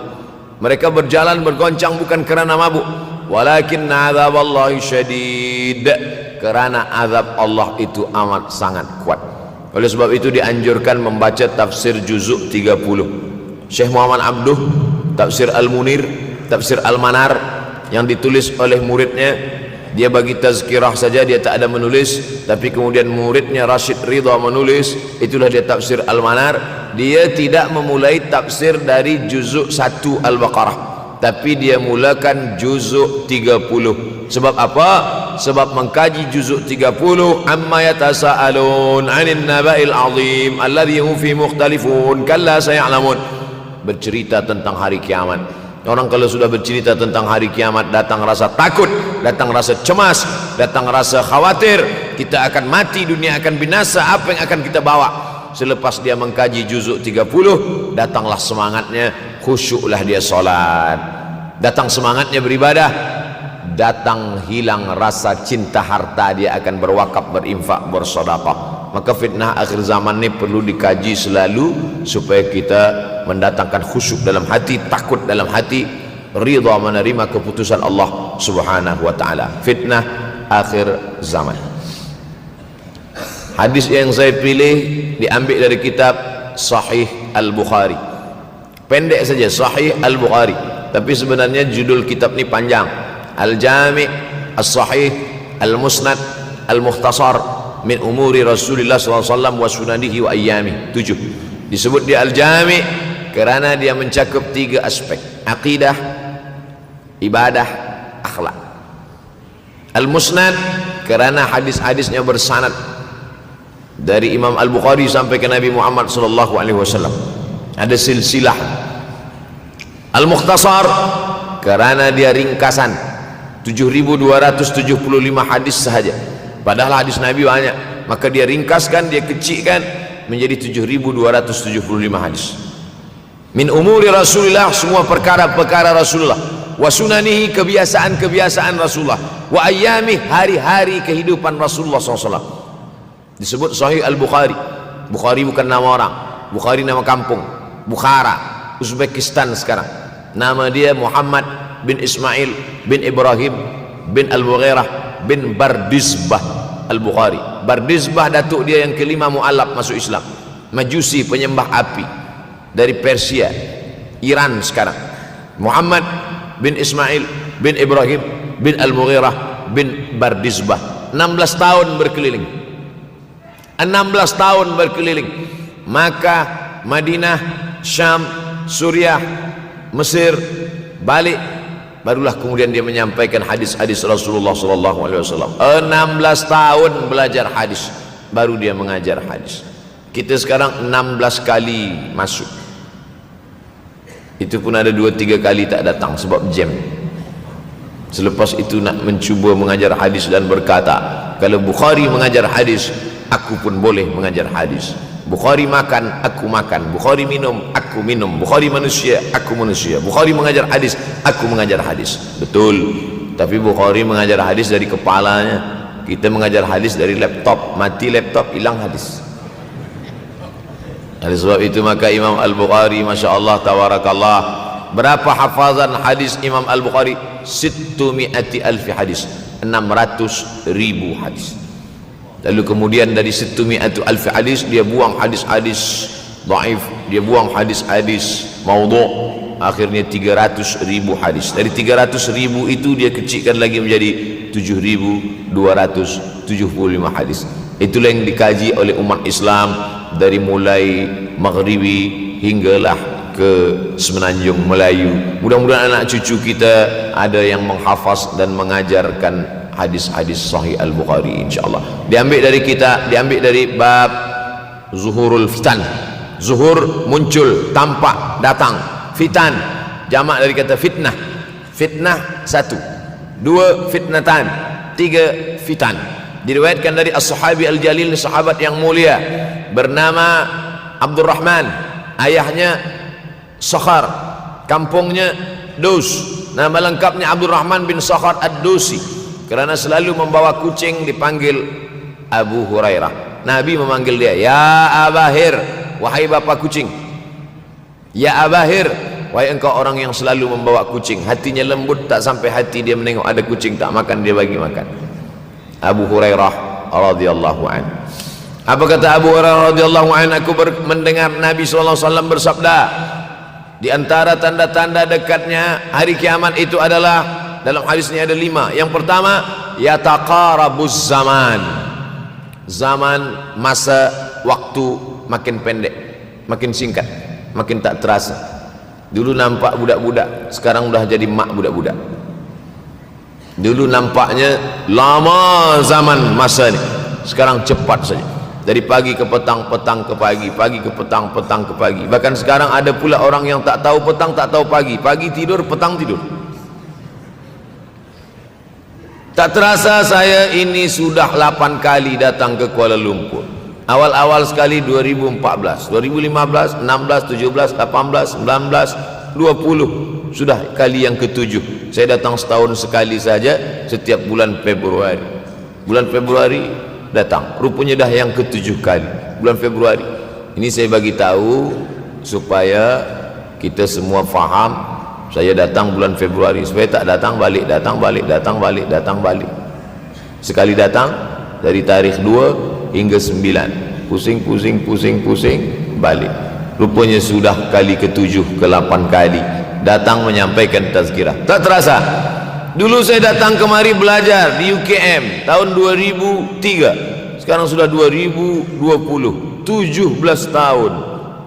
Mereka berjalan bergoncang bukan kerana mabuk, walakin azaballahi syadid, kerana azab Allah itu amat sangat kuat. Oleh sebab itu dianjurkan membaca tafsir juzuk 30 Syekh Muhammad Abduh, tafsir Al-Munir, tafsir Al-Manar yang ditulis oleh muridnya dia bagi tazkirah saja, dia tak ada menulis, tapi kemudian muridnya Rashid Ridha menulis, itulah dia tafsir Al-Manar. Dia tidak memulai tafsir dari juzuk 1 Al-Baqarah, tapi dia mulakan juzuk 30. Sebab apa? Sebab mengkaji juzuk 30, amma yatasaalun 'anil naba'il 'azim alladhi hum fi mukhtalifun kalla saya'lamun, bercerita tentang hari kiamat. Orang kalau sudah bercerita tentang hari kiamat, datang rasa takut, datang rasa cemas, datang rasa khawatir, kita akan mati, dunia akan binasa, apa yang akan kita bawa? Selepas dia mengkaji juzuk 30, datanglah semangatnya, khusyuklah dia solat, datang semangatnya beribadah, datang hilang rasa cinta harta, dia akan berwakaf, berinfak, bersedekah. Maka fitnah akhir zaman ini perlu dikaji selalu supaya kita mendatangkan khusyuk dalam hati, takut dalam hati, ridha menerima keputusan Allah Subhanahu wa taala. Fitnah akhir zaman. Hadis yang saya pilih diambil dari kitab Sahih Al-Bukhari. Pendek saja, Sahih Al-Bukhari, tapi sebenarnya judul kitab ini panjang. Al-Jami' As-Sahih Al-Musnad Al-Mukhtasar min umuri Rasulullah SAW wa sunanihi wa ayyami. 7. Disebut dia Al-Jami' kerana dia mencakup 3 aspek: akidah, ibadah, akhlak. Al-Musnad kerana hadis-hadisnya bersanad dari Imam Al-Bukhari sampai ke Nabi Muhammad SAW, ada silsilah. Al-Mukhtasar kerana dia ringkasan, 7.275 hadis sahaja, padahal hadis Nabi banyak, maka dia ringkaskan, dia kecilkan menjadi 7.275 hadis. Min umuri Rasulullah, semua perkara-perkara Rasulullah, wa sunanihi, kebiasaan-kebiasaan Rasulullah, wa ayyami, hari-hari kehidupan Rasulullah SAW. Disebut Sahih Al-Bukhari. Bukhari bukan nama orang, Bukhari nama kampung, Bukhara, Uzbekistan sekarang. Nama dia Muhammad bin Ismail bin Ibrahim bin Al-Mughirah bin Bardizbah Al-Bukhari. Bardizbah datuk dia yang kelima mu'alaf masuk Islam, Majusi, penyembah api, dari Persia, Iran sekarang. Muhammad bin Ismail bin Ibrahim bin Al-Mughirah bin Bardizbah. 16 tahun berkeliling, 16 tahun berkeliling Makkah, Madinah, Syam, Suriah, Mesir, balik, barulah kemudian dia menyampaikan hadis-hadis Rasulullah SAW. 16 tahun belajar hadis, baru dia mengajar hadis. Kita sekarang 16 kali masuk, itu pun ada 2-3 kali tak datang sebab jam. Selepas itu nak mencuba mengajar hadis dan berkata, kalau Bukhari mengajar hadis, aku pun boleh mengajar hadis. Bukhari makan, aku makan. Bukhari minum, aku minum. Bukhari manusia, aku manusia. Bukhari mengajar hadis, aku mengajar hadis. Betul, tapi Bukhari mengajar hadis dari kepalanya, kita mengajar hadis dari laptop. Mati laptop, hilang hadis. Oleh sebab itu maka Imam Al-Bukhari, Masya Allah, Tabarakallah, berapa hafazan hadis Imam Al-Bukhari? 600,000 hadis, 600,000 hadis. Lalu kemudian dari 600,000 hadis dia buang hadis-hadis dhaif, dia buang hadis-hadis maudhu', akhirnya 300,000 hadis. Dari 300,000 itu dia kecilkan lagi menjadi 7.275 hadis. Itulah yang dikaji oleh umat Islam dari mulai maghribi hinggalah ke semenanjung Melayu. Mudah-mudahan anak cucu kita ada yang menghafaz dan mengajarkan hadis-hadis Sahih Al-Bukhari, insyaallah. Diambil dari kita, diambil dari bab zuhurul fitan. Zuhur, muncul, tampak, datang. Fitan jamak dari kata fitnah. Fitnah 1, 2 fitnatan, 3 fitan. Diriwayatkan dari as-sahabi al-jalil, sahabat yang mulia bernama Abdurrahman, ayahnya Sakhar, kampungnya Dus. Nama lengkapnya Abdurrahman bin Sakhar Ad-Dusi. Kerana selalu membawa kucing dipanggil Abu Hurairah. Nabi memanggil dia, ya Abahir, wahai bapak kucing. Ya Abahir, wahai engkau orang yang selalu membawa kucing. Hatinya lembut, tak sampai hati dia menengok ada kucing tak makan, dia bagi makan. Abu Hurairah radhiyallahu anhu. Apa kata Abu Hurairah radhiyallahu anhu? Aku mendengar Nabi SAW bersabda, di antara tanda-tanda dekatnya hari kiamat itu adalah, dalam hadis ini ada 5. Yang pertama, yataqarabuz zaman. Zaman, masa, waktu makin pendek, makin singkat, makin tak terasa. Dulu nampak budak-budak, sekarang udah jadi mak budak-budak. Dulu nampaknya lama zaman masa ni, sekarang cepat saja. Dari pagi ke petang, petang ke pagi, pagi ke petang, petang ke pagi. Bahkan sekarang ada pula orang yang tak tahu petang, tak tahu pagi. Pagi tidur, petang tidur. Tak terasa saya ini sudah 8 kali datang ke Kuala Lumpur. Awal-awal sekali 2014, 2015, 16, 17, 18, 19, 20. Sudah kali yang ke-7. Saya datang setahun sekali saja, setiap bulan Februari. Bulan Februari datang. Rupanya dah yang ke-7 kali. Bulan Februari. Ini saya bagi tahu supaya kita semua faham. Saya datang bulan Februari, supaya tak datang balik, datang balik, datang balik, datang balik. Sekali datang dari tarikh 2 hingga 9, pusing, pusing, pusing, pusing, balik. Rupanya sudah kali ke-7, ke-8 kali datang menyampaikan tazkirah. Tak terasa. Dulu saya datang kemari belajar di UKM tahun 2003. Sekarang sudah 2020, 17 tahun.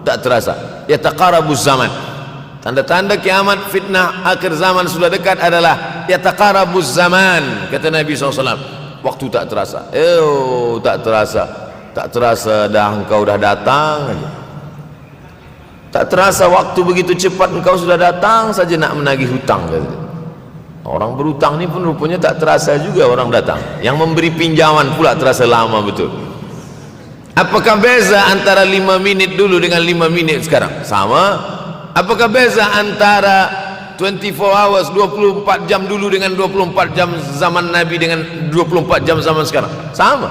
Tak terasa. Yataqarabuz zaman. Tanda-tanda kiamat, fitnah akhir zaman sudah dekat adalah yataqarabuz zaman, kata Nabi SAW. Waktu tak terasa. Tak terasa. Tak terasa dah engkau dah datang. Tak terasa waktu begitu cepat engkau sudah datang saja nak menagih hutang. Orang berhutang ni pun rupanya tak terasa juga orang datang. Yang memberi pinjaman pula terasa lama betul. Apakah beza antara 5 minit dulu dengan 5 minit sekarang? Sama. Apakah beza antara 24 hours, 24 jam dulu dengan 24 jam zaman Nabi dengan 24 jam zaman sekarang? Sama.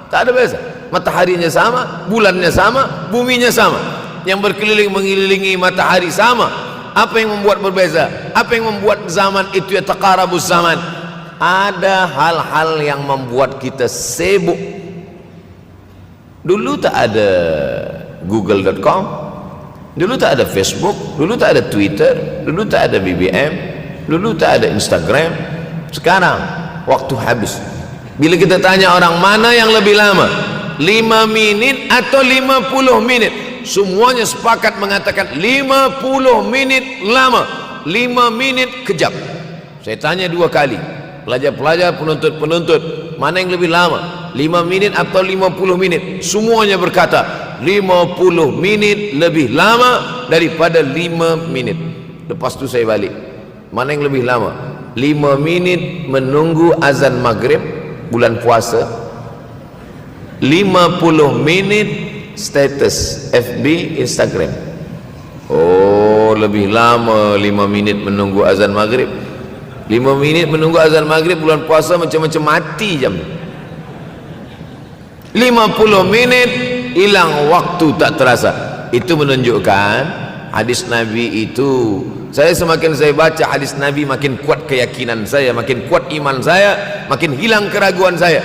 Tak ada beza. Mataharinya sama, bulannya sama, buminya sama. Yang berkeliling mengelilingi matahari sama. Apa yang membuat berbeza? Apa yang membuat zaman itu yataqarabuz zaman? Ada hal-hal yang membuat kita sibuk. Dulu tak ada google.com, dulu tak ada Facebook, dulu tak ada Twitter, dulu tak ada BBM, dulu tak ada Instagram. Sekarang waktu habis. Bila kita tanya orang mana yang lebih lama, 5 minit atau 50 minit, semuanya sepakat mengatakan 50 minit lama, 5 minit kejap. Saya tanya 2 kali, pelajar-pelajar, penuntut-penuntut, mana yang lebih lama, 5 minit atau 50 minit? Semuanya berkata 50 minit lebih lama daripada 5 minit. Lepas tu saya balik, mana yang lebih lama? 5 minit menunggu azan maghrib bulan puasa, 50 minit status FB, Instagram. Oh, lebih lama 5 minit menunggu azan maghrib. 5 minit menunggu azan maghrib bulan puasa macam-macam mati jam. 50 minit hilang waktu tak terasa. Itu menunjukkan hadis Nabi itu, semakin saya baca hadis Nabi, makin kuat keyakinan saya, makin kuat iman saya, makin hilang keraguan saya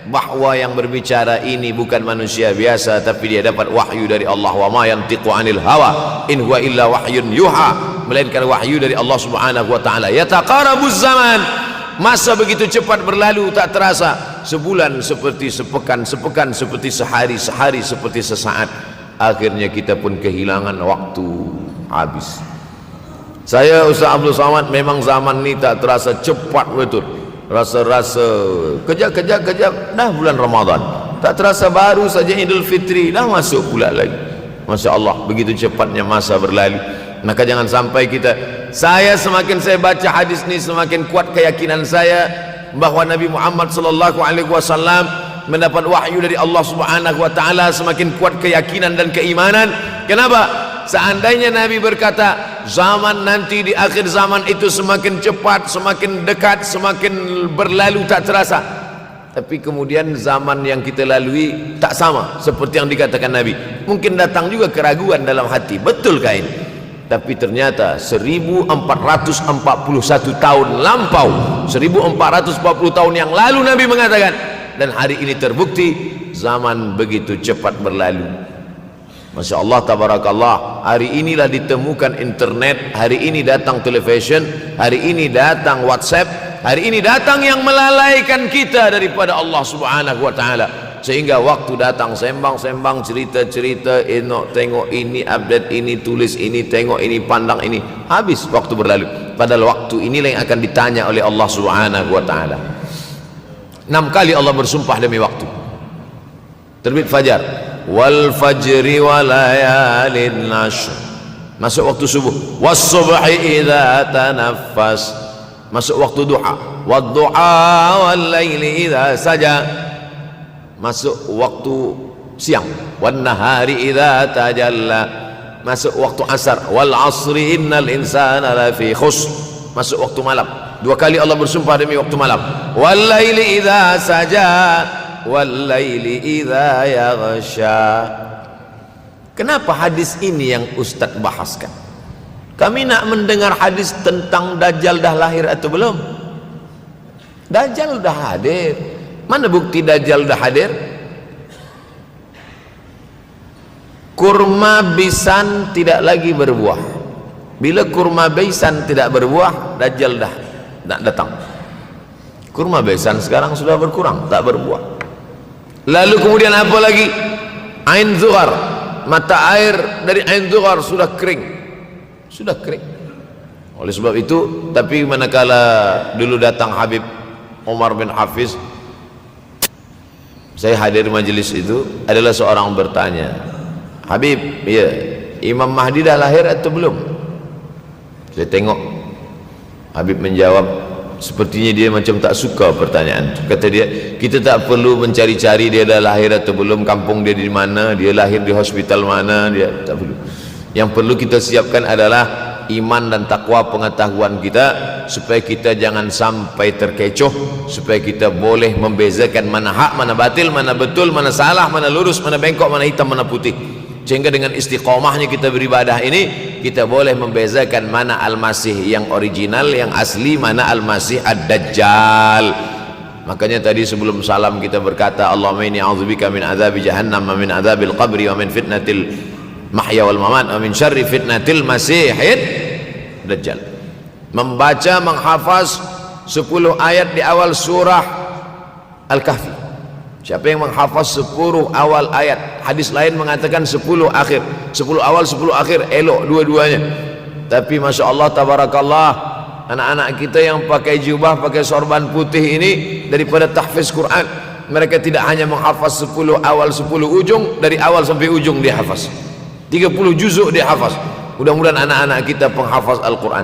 bahwa yang berbicara ini bukan manusia biasa, tapi dia dapat wahyu dari Allah. Wa ma yantiqu anil hawa in huwa illa wahyun yuha, melainkan wahyu dari Allah Subhanahu wa taala. Yataqarabuz zaman, masa begitu cepat berlalu tak terasa. Sebulan seperti sepekan, sepekan seperti sehari, sehari seperti sesaat. Akhirnya kita pun kehilangan waktu, habis. Saya Ustaz Abdul Samad, memang zaman ni tak terasa cepat betul. Rasa-rasa kejap-kejap dah bulan Ramadan. Tak terasa baru saja Idul Fitri dah masuk pula lagi. Masya Allah, begitu cepatnya masa berlalu. Maka jangan sampai kita, semakin saya baca hadis ni, semakin kuat keyakinan saya bahwa Nabi Muhammad sallallahu alaihi wasallam mendapat wahyu dari Allah Subhanahu wa taala. Semakin kuat keyakinan dan keimanan. Kenapa? Seandainya Nabi berkata zaman nanti di akhir zaman itu semakin cepat, semakin dekat, semakin berlalu tak terasa, tapi kemudian zaman yang kita lalui tak sama seperti yang dikatakan Nabi. Mungkin datang juga keraguan dalam hati, betulkah ini? Tapi ternyata 1441 tahun lampau, 1440 tahun yang lalu Nabi mengatakan, dan hari ini terbukti zaman begitu cepat berlalu. Masya Allah, tabarakallah. Hari inilah ditemukan internet, hari ini datang television, hari ini datang WhatsApp, hari ini datang yang melalaikan kita daripada Allah Subhanahu wa ta'ala, sehingga waktu datang sembang-sembang, cerita-cerita, tengok ini, update ini, tulis ini, tengok ini, pandang ini, habis waktu berlalu. Padahal waktu inilah yang akan ditanya oleh Allah Subhanahu wa ta'ala. 6 kali Allah bersumpah demi waktu. Terbit fajar, wal fajri wa layalin nashr, masuk waktu subuh, was subhi idza tanaffas, masuk waktu duha, wad duha wal laili idza saja, masuk waktu siang, wan nahari idza tajalla, masuk waktu asar, wal asri innal insana lafi khusr, masuk waktu malam. 2 kali Allah bersumpah demi waktu malam, wal laili idza saja wal laili idza yaghsha. Kenapa hadis ini yang Ustaz bahaskan? Kami nak mendengar hadis tentang Dajjal dah lahir atau belum? Dajjal dah hadir. Mana bukti Dajjal dah hadir? Kurma bisan tidak lagi berbuah. Bila kurma bisan tidak berbuah, Dajjal dah nak datang. Kurma bisan sekarang sudah berkurang, tak berbuah. Lalu kemudian apa lagi? Ain Zuhar, mata air dari Ain Zuhar sudah kering, sudah kering. Oleh sebab itu, tapi manakala dulu datang Habib Umar bin Hafiz, saya hadir majlis itu, adalah seorang bertanya, Habib, ya, Imam Mahdi dah lahir atau belum? Saya tengok Habib menjawab, sepertinya dia macam tak suka pertanyaan. Kata dia, kita tak perlu mencari-cari dia dah lahir atau belum, kampung dia di mana, dia lahir di hospital mana, dia tak perlu. Yang perlu kita siapkan adalah iman dan takwa, pengetahuan kita, supaya kita jangan sampai terkecoh, supaya kita boleh membezakan mana hak, mana batil, mana betul, mana salah, mana lurus, mana bengkok, mana hitam, mana putih. Sehingga dengan istiqomahnya kita beribadah ini, kita boleh membezakan mana Al-Masih yang original, yang asli, mana Al-Masih Ad-Dajjal. Makanya tadi sebelum salam kita berkata, Allahumma inni a'udzubika min adzabi jahannam wa min adzabil qabri wa min fitnatil mahya wal mamat wa min syarri fitnatil masihid Dajjal. Membaca, menghafaz 10 ayat di awal surah Al-Kahfi. Siapa yang menghafaz 10 awal ayat, hadis lain mengatakan 10 akhir, 10 awal 10 akhir, elok dua-duanya. Tapi Masya Allah, tabarakallah, anak-anak kita yang pakai jubah, pakai sorban putih ini, daripada tahfiz Quran, mereka tidak hanya menghafaz 10 awal 10 ujung, dari awal sampai ujung dia hafaz, 30 juzuk dia hafaz. Mudah-mudahan anak-anak kita penghafaz Al-Quran.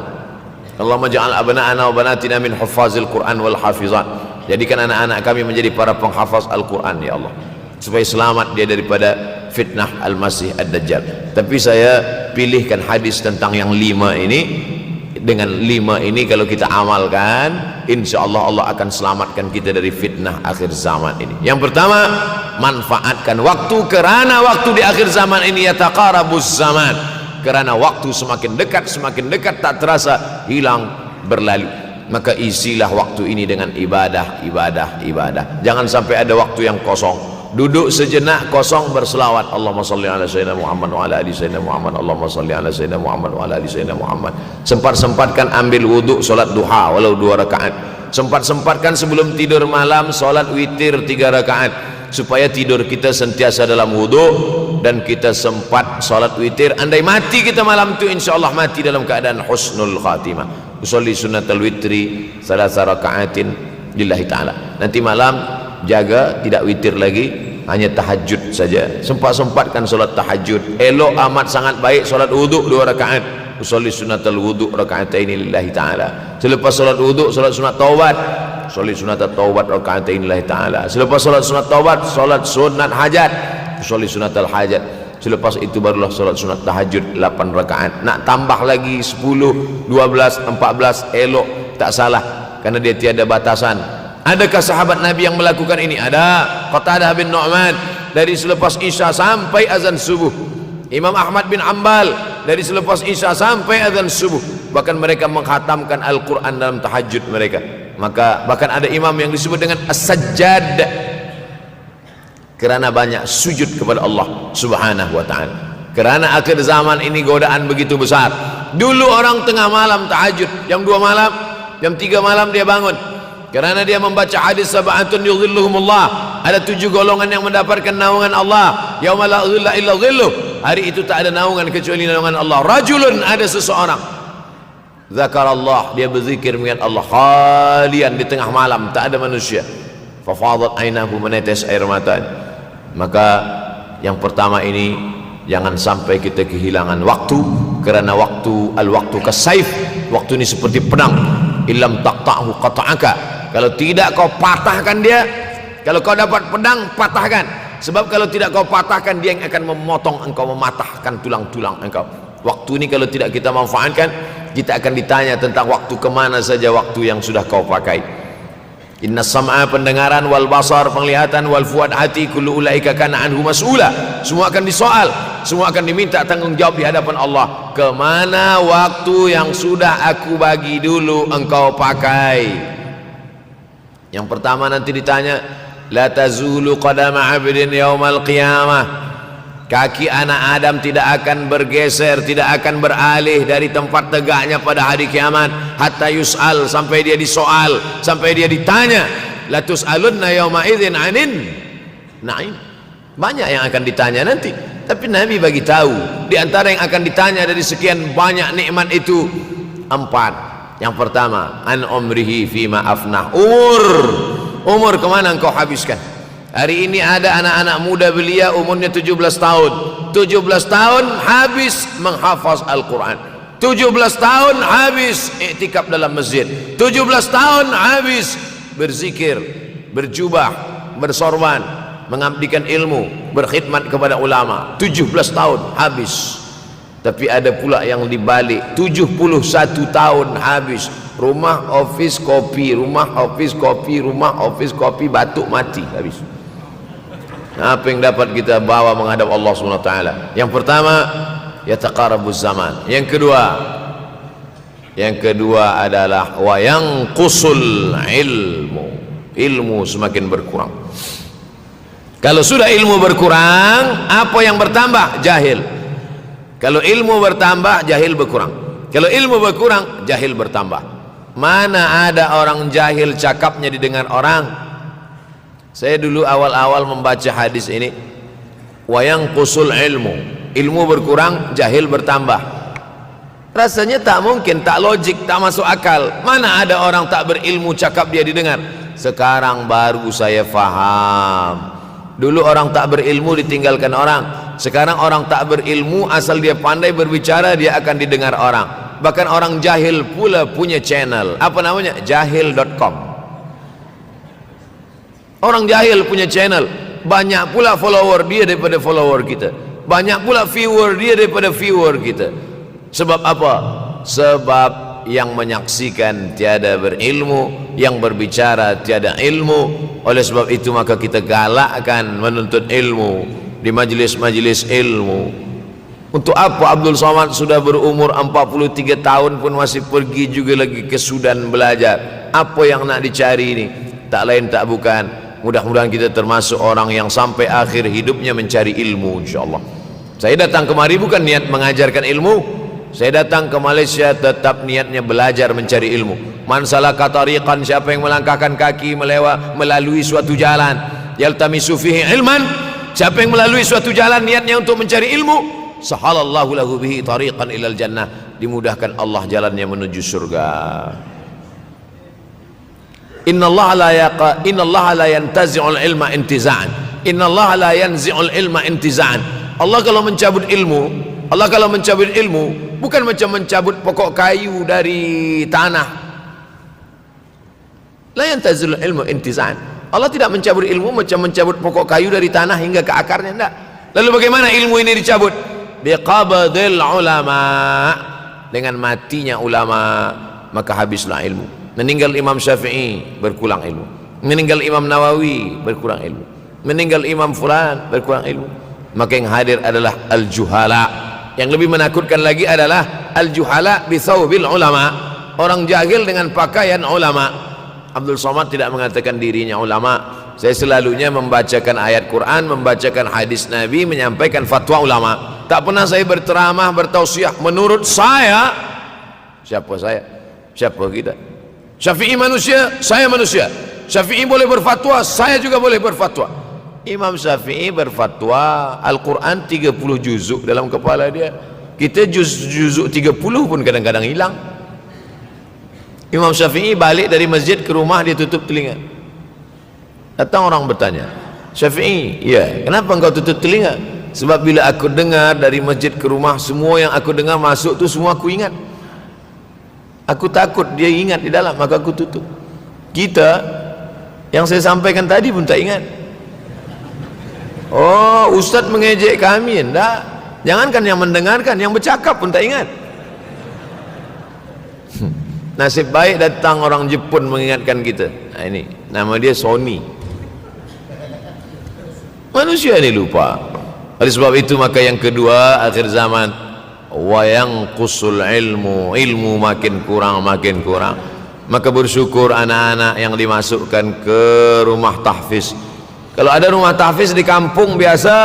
Allahumma ja'al abna'ana wa banatina min huffazil Quran wal hafizan. Jadikan anak-anak kami menjadi para penghafaz Al-Quran, ya Allah, supaya selamat dia daripada fitnah Al-Masih Ad-Dajjal. Tapi saya pilihkan hadis tentang yang 5 ini. Dengan 5 ini kalau kita amalkan, insya Allah Allah akan selamatkan kita dari fitnah akhir zaman ini. Yang pertama, manfaatkan waktu, kerana waktu di akhir zaman ini yataqarabuz zaman, kerana waktu semakin dekat tak terasa, hilang, berlalu. Maka isilah waktu ini dengan ibadah. Jangan sampai ada waktu yang kosong. Duduk sejenak kosong, berselawat, Allahumma salli ala sayyidina Muhammad wa ala ali sayyidina Muhammad, Allahumma salli ala sayyidina Muhammad wa ala ali sayyidina Muhammad. Sempat-sempatkan ambil wuduk, solat duha walau 2 rakaat. Sempat-sempatkan sebelum tidur malam solat witir 3 rakaat, supaya tidur kita sentiasa dalam wuduk, dan kita sempat solat witir. Andai mati kita malam itu, insyaallah mati dalam keadaan husnul khatimah. Usolli sunnatal witri 3 rakaatin lillahi ta'ala. Nanti malam jaga, tidak witir lagi, hanya tahajud saja. Sempat-sempatkan solat tahajud. Elok amat sangat baik solat wuduk 2 rakaat. Usolli sunnatal wuduk raka'ataini lillahi ta'ala. Selepas solat wuduk, solat sunat taubat. Usolli sunatat taubat raka'ataini lillahi ta'ala. Selepas solat sunat taubat, solat sunat hajat. Usolli sunatal hajat. Selepas itu barulah solat sunat tahajud 8 rakaat. Nak tambah lagi 10, 12, 14, elok, tak salah, karena dia tiada batasan. Adakah sahabat Nabi yang melakukan ini? Ada. Qatadah bin Nu'man, dari selepas Isya sampai azan subuh. Imam Ahmad bin Hanbal, dari selepas Isya sampai azan subuh. Bahkan mereka mengkhatamkan Al-Quran dalam tahajud mereka. Maka bahkan ada imam yang disebut dengan As-Sajjad, kerana banyak sujud kepada Allah Subhanahu wa ta'ala. Kerana akhir zaman ini godaan begitu besar. Dulu orang tengah malam tahajud, jam 2 malam, jam 3 malam dia bangun, kerana dia membaca hadis sab'atun yudhilluhumullah, ada 7 golongan yang mendapatkan naungan Allah, yauma la dhilla illa dhilluh, hari itu tak ada naungan kecuali naungan Allah. Rajulun, ada seseorang, zakarallah, dia berzikir mengingat Allah, khalian, di tengah malam tak ada manusia, fafadat ainahu, menetes air mata. Maka yang pertama ini, jangan sampai kita kehilangan waktu, kerana waktu, al-waktu kasaif, waktu ini seperti pedang, illam taqta'hu qata'aka, kalau tidak kau patahkan dia, kalau kau dapat pedang, patahkan, sebab kalau tidak kau patahkan, dia yang akan memotong engkau, mematahkan tulang-tulang engkau. Waktu ini kalau tidak kita manfaatkan, kita akan ditanya tentang waktu, kemana saja waktu yang sudah kau pakai. Inna sam'a, pendengaran, wal basar, penglihatan, wal fuad, hati, kullu ulaika kana anhu mas'ula, semua akan disoal, semua akan diminta tanggungjawab di hadapan Allah. Kemana waktu yang sudah aku bagi dulu engkau pakai? Yang pertama nanti ditanya, la tazulu qadama 'abdin yaumal qiyamah, kaki anak Adam tidak akan bergeser, tidak akan beralih dari tempat tegaknya pada hari kiamat, hatta yus'al, sampai dia disoal, sampai dia ditanya. La tus'alunna yauma idzin 'anin na'im, banyak yang akan ditanya nanti, tapi Nabi bagi tahu di antara yang akan ditanya dari sekian banyak nikmat itu 4. Yang pertama, an umrihi fima afnah, umur kemana engkau habiskan? Hari ini ada anak-anak muda belia umurnya 17 tahun, 17 tahun habis menghafaz Al-Quran, 17 tahun habis iktikaf dalam masjid, 17 tahun habis berzikir, berjubah, bersorban, mengabdikan ilmu, berkhidmat kepada ulama, 17 tahun habis. Tapi ada pula yang dibalik, 71 tahun habis, rumah office kopi, rumah office kopi, rumah office kopi, batuk mati habis. Apa yang dapat kita bawa menghadap Allah SWT? Yang pertama, yataqarabuz zaman. Yang kedua adalah wa yanqusul ilmu, ilmu semakin berkurang. Kalau sudah ilmu berkurang, apa yang bertambah? Jahil. Kalau ilmu bertambah, jahil berkurang. Kalau ilmu berkurang, jahil bertambah. Mana ada orang jahil cakapnya didengar orang? Saya dulu awal-awal membaca hadis ini, wa yanqusul ilmu, ilmu berkurang, jahil bertambah. Rasanya tak mungkin, tak logik, tak masuk akal. Mana ada orang tak berilmu cakap dia didengar? Sekarang baru saya faham. Dulu orang tak berilmu ditinggalkan orang, sekarang orang tak berilmu asal dia pandai berbicara, dia akan didengar orang. Bahkan orang jahil pula punya channel, apa namanya? Jahil.com. Orang jahil punya channel, banyak pula follower dia daripada follower kita, banyak pula viewer dia daripada viewer kita. Sebab apa? Sebab yang menyaksikan tiada berilmu, yang berbicara tiada ilmu. Oleh sebab itu maka kita galakkan menuntut ilmu di majlis-majlis ilmu. Untuk apa Abdul Somad sudah berumur 43 tahun pun masih pergi juga lagi ke Sudan belajar? Apa yang nak dicari ini? Tak lain tak bukan, mudah-mudahan kita termasuk orang yang sampai akhir hidupnya mencari ilmu, insyaAllah. Saya datang kemari bukan niat mengajarkan ilmu, saya datang ke Malaysia tetap niatnya belajar mencari ilmu. Man salaka tariqan, siapa yang melangkahkan kaki melalui suatu jalan, yaltamisu fihi ilman, siapa yang melalui suatu jalan niatnya untuk mencari ilmu, sahalallahu lahu bihi tariqan ilal jannah, dimudahkan Allah jalannya menuju surga. Innallaha la yantazi'ul ilma intiza'an, innallaha la yanzi'ul ilma intiza'an. Allah kalau mencabut ilmu, bukan macam mencabut pokok kayu dari tanah. La yantazilul ilmu intiza'an. Allah tidak mencabut ilmu macam mencabut pokok kayu dari tanah hingga ke akarnya, tidak. Lalu bagaimana ilmu ini dicabut? Biqabdil ulama, dengan matinya ulama maka habislah ilmu. Meninggal Imam Syafi'i, berkurang ilmu. Meninggal Imam Nawawi, berkurang ilmu. Meninggal Imam Fulan, berkurang ilmu. Maka yang hadir adalah al-juhala. Yang lebih menakutkan lagi adalah al-juhala bi thawbil ulama, orang jahil dengan pakaian ulama. Abdul Somad tidak mengatakan dirinya ulama. Saya selalunya membacakan ayat Quran, membacakan hadis Nabi, menyampaikan fatwa ulama. Tak pernah saya berteramah, bertausiah menurut saya. Siapa saya? Siapa kita? Syafi'i manusia, saya manusia. Syafi'i boleh berfatwa, saya juga boleh berfatwa. Imam Syafi'i berfatwa Al-Quran 30 juzuk dalam kepala dia. Kita juzuk 30 pun kadang-kadang hilang. Imam Syafi'i balik dari masjid ke rumah, dia tutup telinga. Datang orang bertanya, Syafi'i, ya, kenapa engkau tutup telinga? Sebab bila aku dengar dari masjid ke rumah, semua yang aku dengar masuk tu semua aku ingat. Aku takut dia ingat di dalam, maka aku tutup. Kita yang saya sampaikan tadi pun tak ingat. Oh, ustaz mengejek kami, enggak. Jangankan yang mendengarkan, yang bercakap pun tak ingat. Nasib baik datang orang Jepun mengingatkan kita. Nah, ini nama dia Sony. Manusia ini lupa. Oleh sebab itu maka yang kedua, akhir zaman, wa yanqusul ilmu, ilmu makin kurang. Maka bersyukur anak-anak yang dimasukkan ke rumah tahfiz. Kalau ada rumah tahfiz di kampung biasa,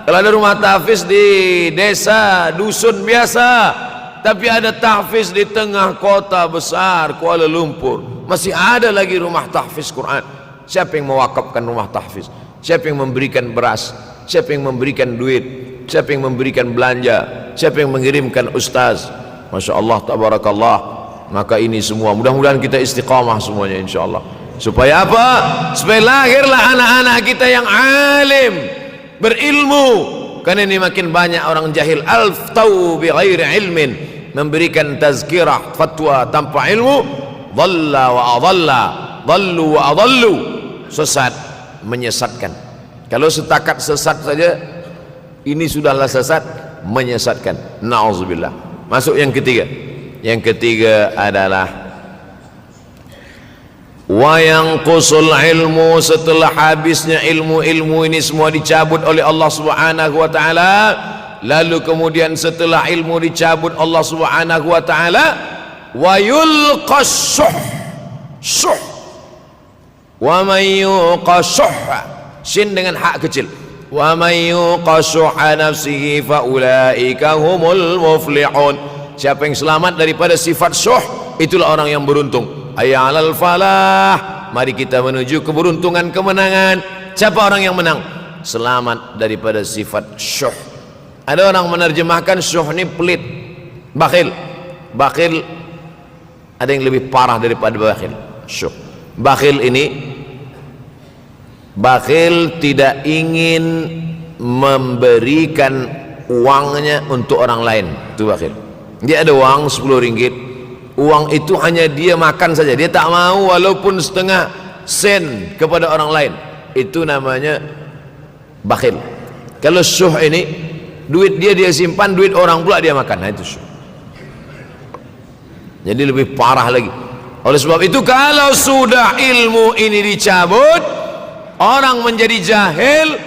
kalau ada rumah tahfiz di desa, dusun biasa, tapi ada tahfiz di tengah kota besar Kuala Lumpur, masih ada lagi rumah tahfiz Quran. Siapa yang mewakafkan rumah tahfiz? Siapa yang memberikan beras? Siapa yang memberikan duit? Siapa yang memberikan belanja? Siapa yang mengirimkan ustaz? Masya Allah, tabarakallah. Maka ini semua mudah-mudahan kita istiqamah semuanya insyaAllah. Supaya apa? Supaya lahirlah anak-anak kita yang alim, berilmu. Karena ini makin banyak orang jahil. Al-ftau bi ghairi ilmin, memberikan tazkirah, fatwa tanpa ilmu. Dhalla wa adalla, dhallu wa adallu, sesat, menyesatkan. Kalau setakat sesat saja, ini sudahlah sesat, menyesatkan. Na'udzubillah. Masuk yang ketiga. Yang ketiga adalah wa yanqusul ilmu, setelah habisnya ilmu-ilmu ini semua dicabut oleh Allah Subhanahu wa taala. Lalu kemudian setelah ilmu dicabut Allah Subhanahu wa taala, wa yulqas syuh. Wa may yuqashuh, sin dengan hak kecil. Wa may yuqashuh nafsihi fa ulaika humul muflihun. Siapa yang selamat daripada sifat syuh, itulah orang yang beruntung. Hayya 'alal falah, mari kita menuju keberuntungan, kemenangan. Siapa orang yang menang? Selamat daripada sifat syuh. Ada orang menerjemahkan syuh ini pelit, bakhil. Bakhil ada yang lebih parah daripada bakhil. Syuh. Bakhil ini, bakhil tidak ingin memberikan uangnya untuk orang lain. Itu bakhil. Dia ada uang 10 ringgit, uang itu hanya dia makan saja, dia tak mau walaupun setengah sen kepada orang lain. Itu namanya bakhil. Kalau syuh ini, duit dia simpan, duit orang pula dia makan. Nah, itu syuh. Jadi lebih parah lagi. Oleh sebab itu kalau sudah ilmu ini dicabut, orang menjadi jahil,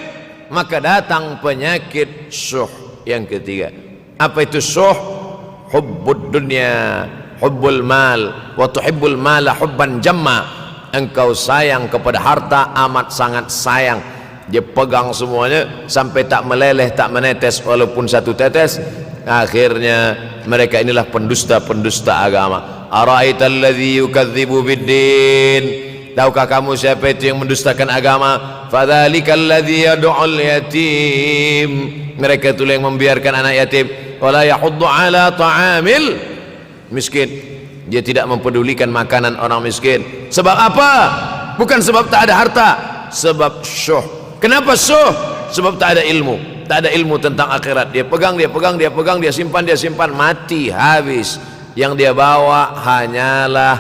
maka datang penyakit syuh yang ketiga. Apa itu syuh? Hubbud dunya, hubbul mal, wa tuhibbul mala hubban jamma. Engkau sayang kepada harta amat sangat sayang. Dia pegang semuanya sampai tak meleleh, tak menetes walaupun satu tetes. Akhirnya mereka inilah pendusta-pendusta agama. Ara'aital ladzi yukadzibu biddin, tahukah kamu siapa itu yang mendustakan agama? Fadzalikal ladzi yad'ul yatim, mereka itu yang membiarkan anak yatim. Wala yahuddu ala ta'amil miskin, dia tidak mempedulikan makanan orang miskin. Sebab apa? Bukan sebab tak ada harta, sebab syuh. Kenapa syuh? Sebab tak ada ilmu, tak ada ilmu tentang akhirat. Dia pegang, dia simpan, mati, habis. Yang dia bawa hanyalah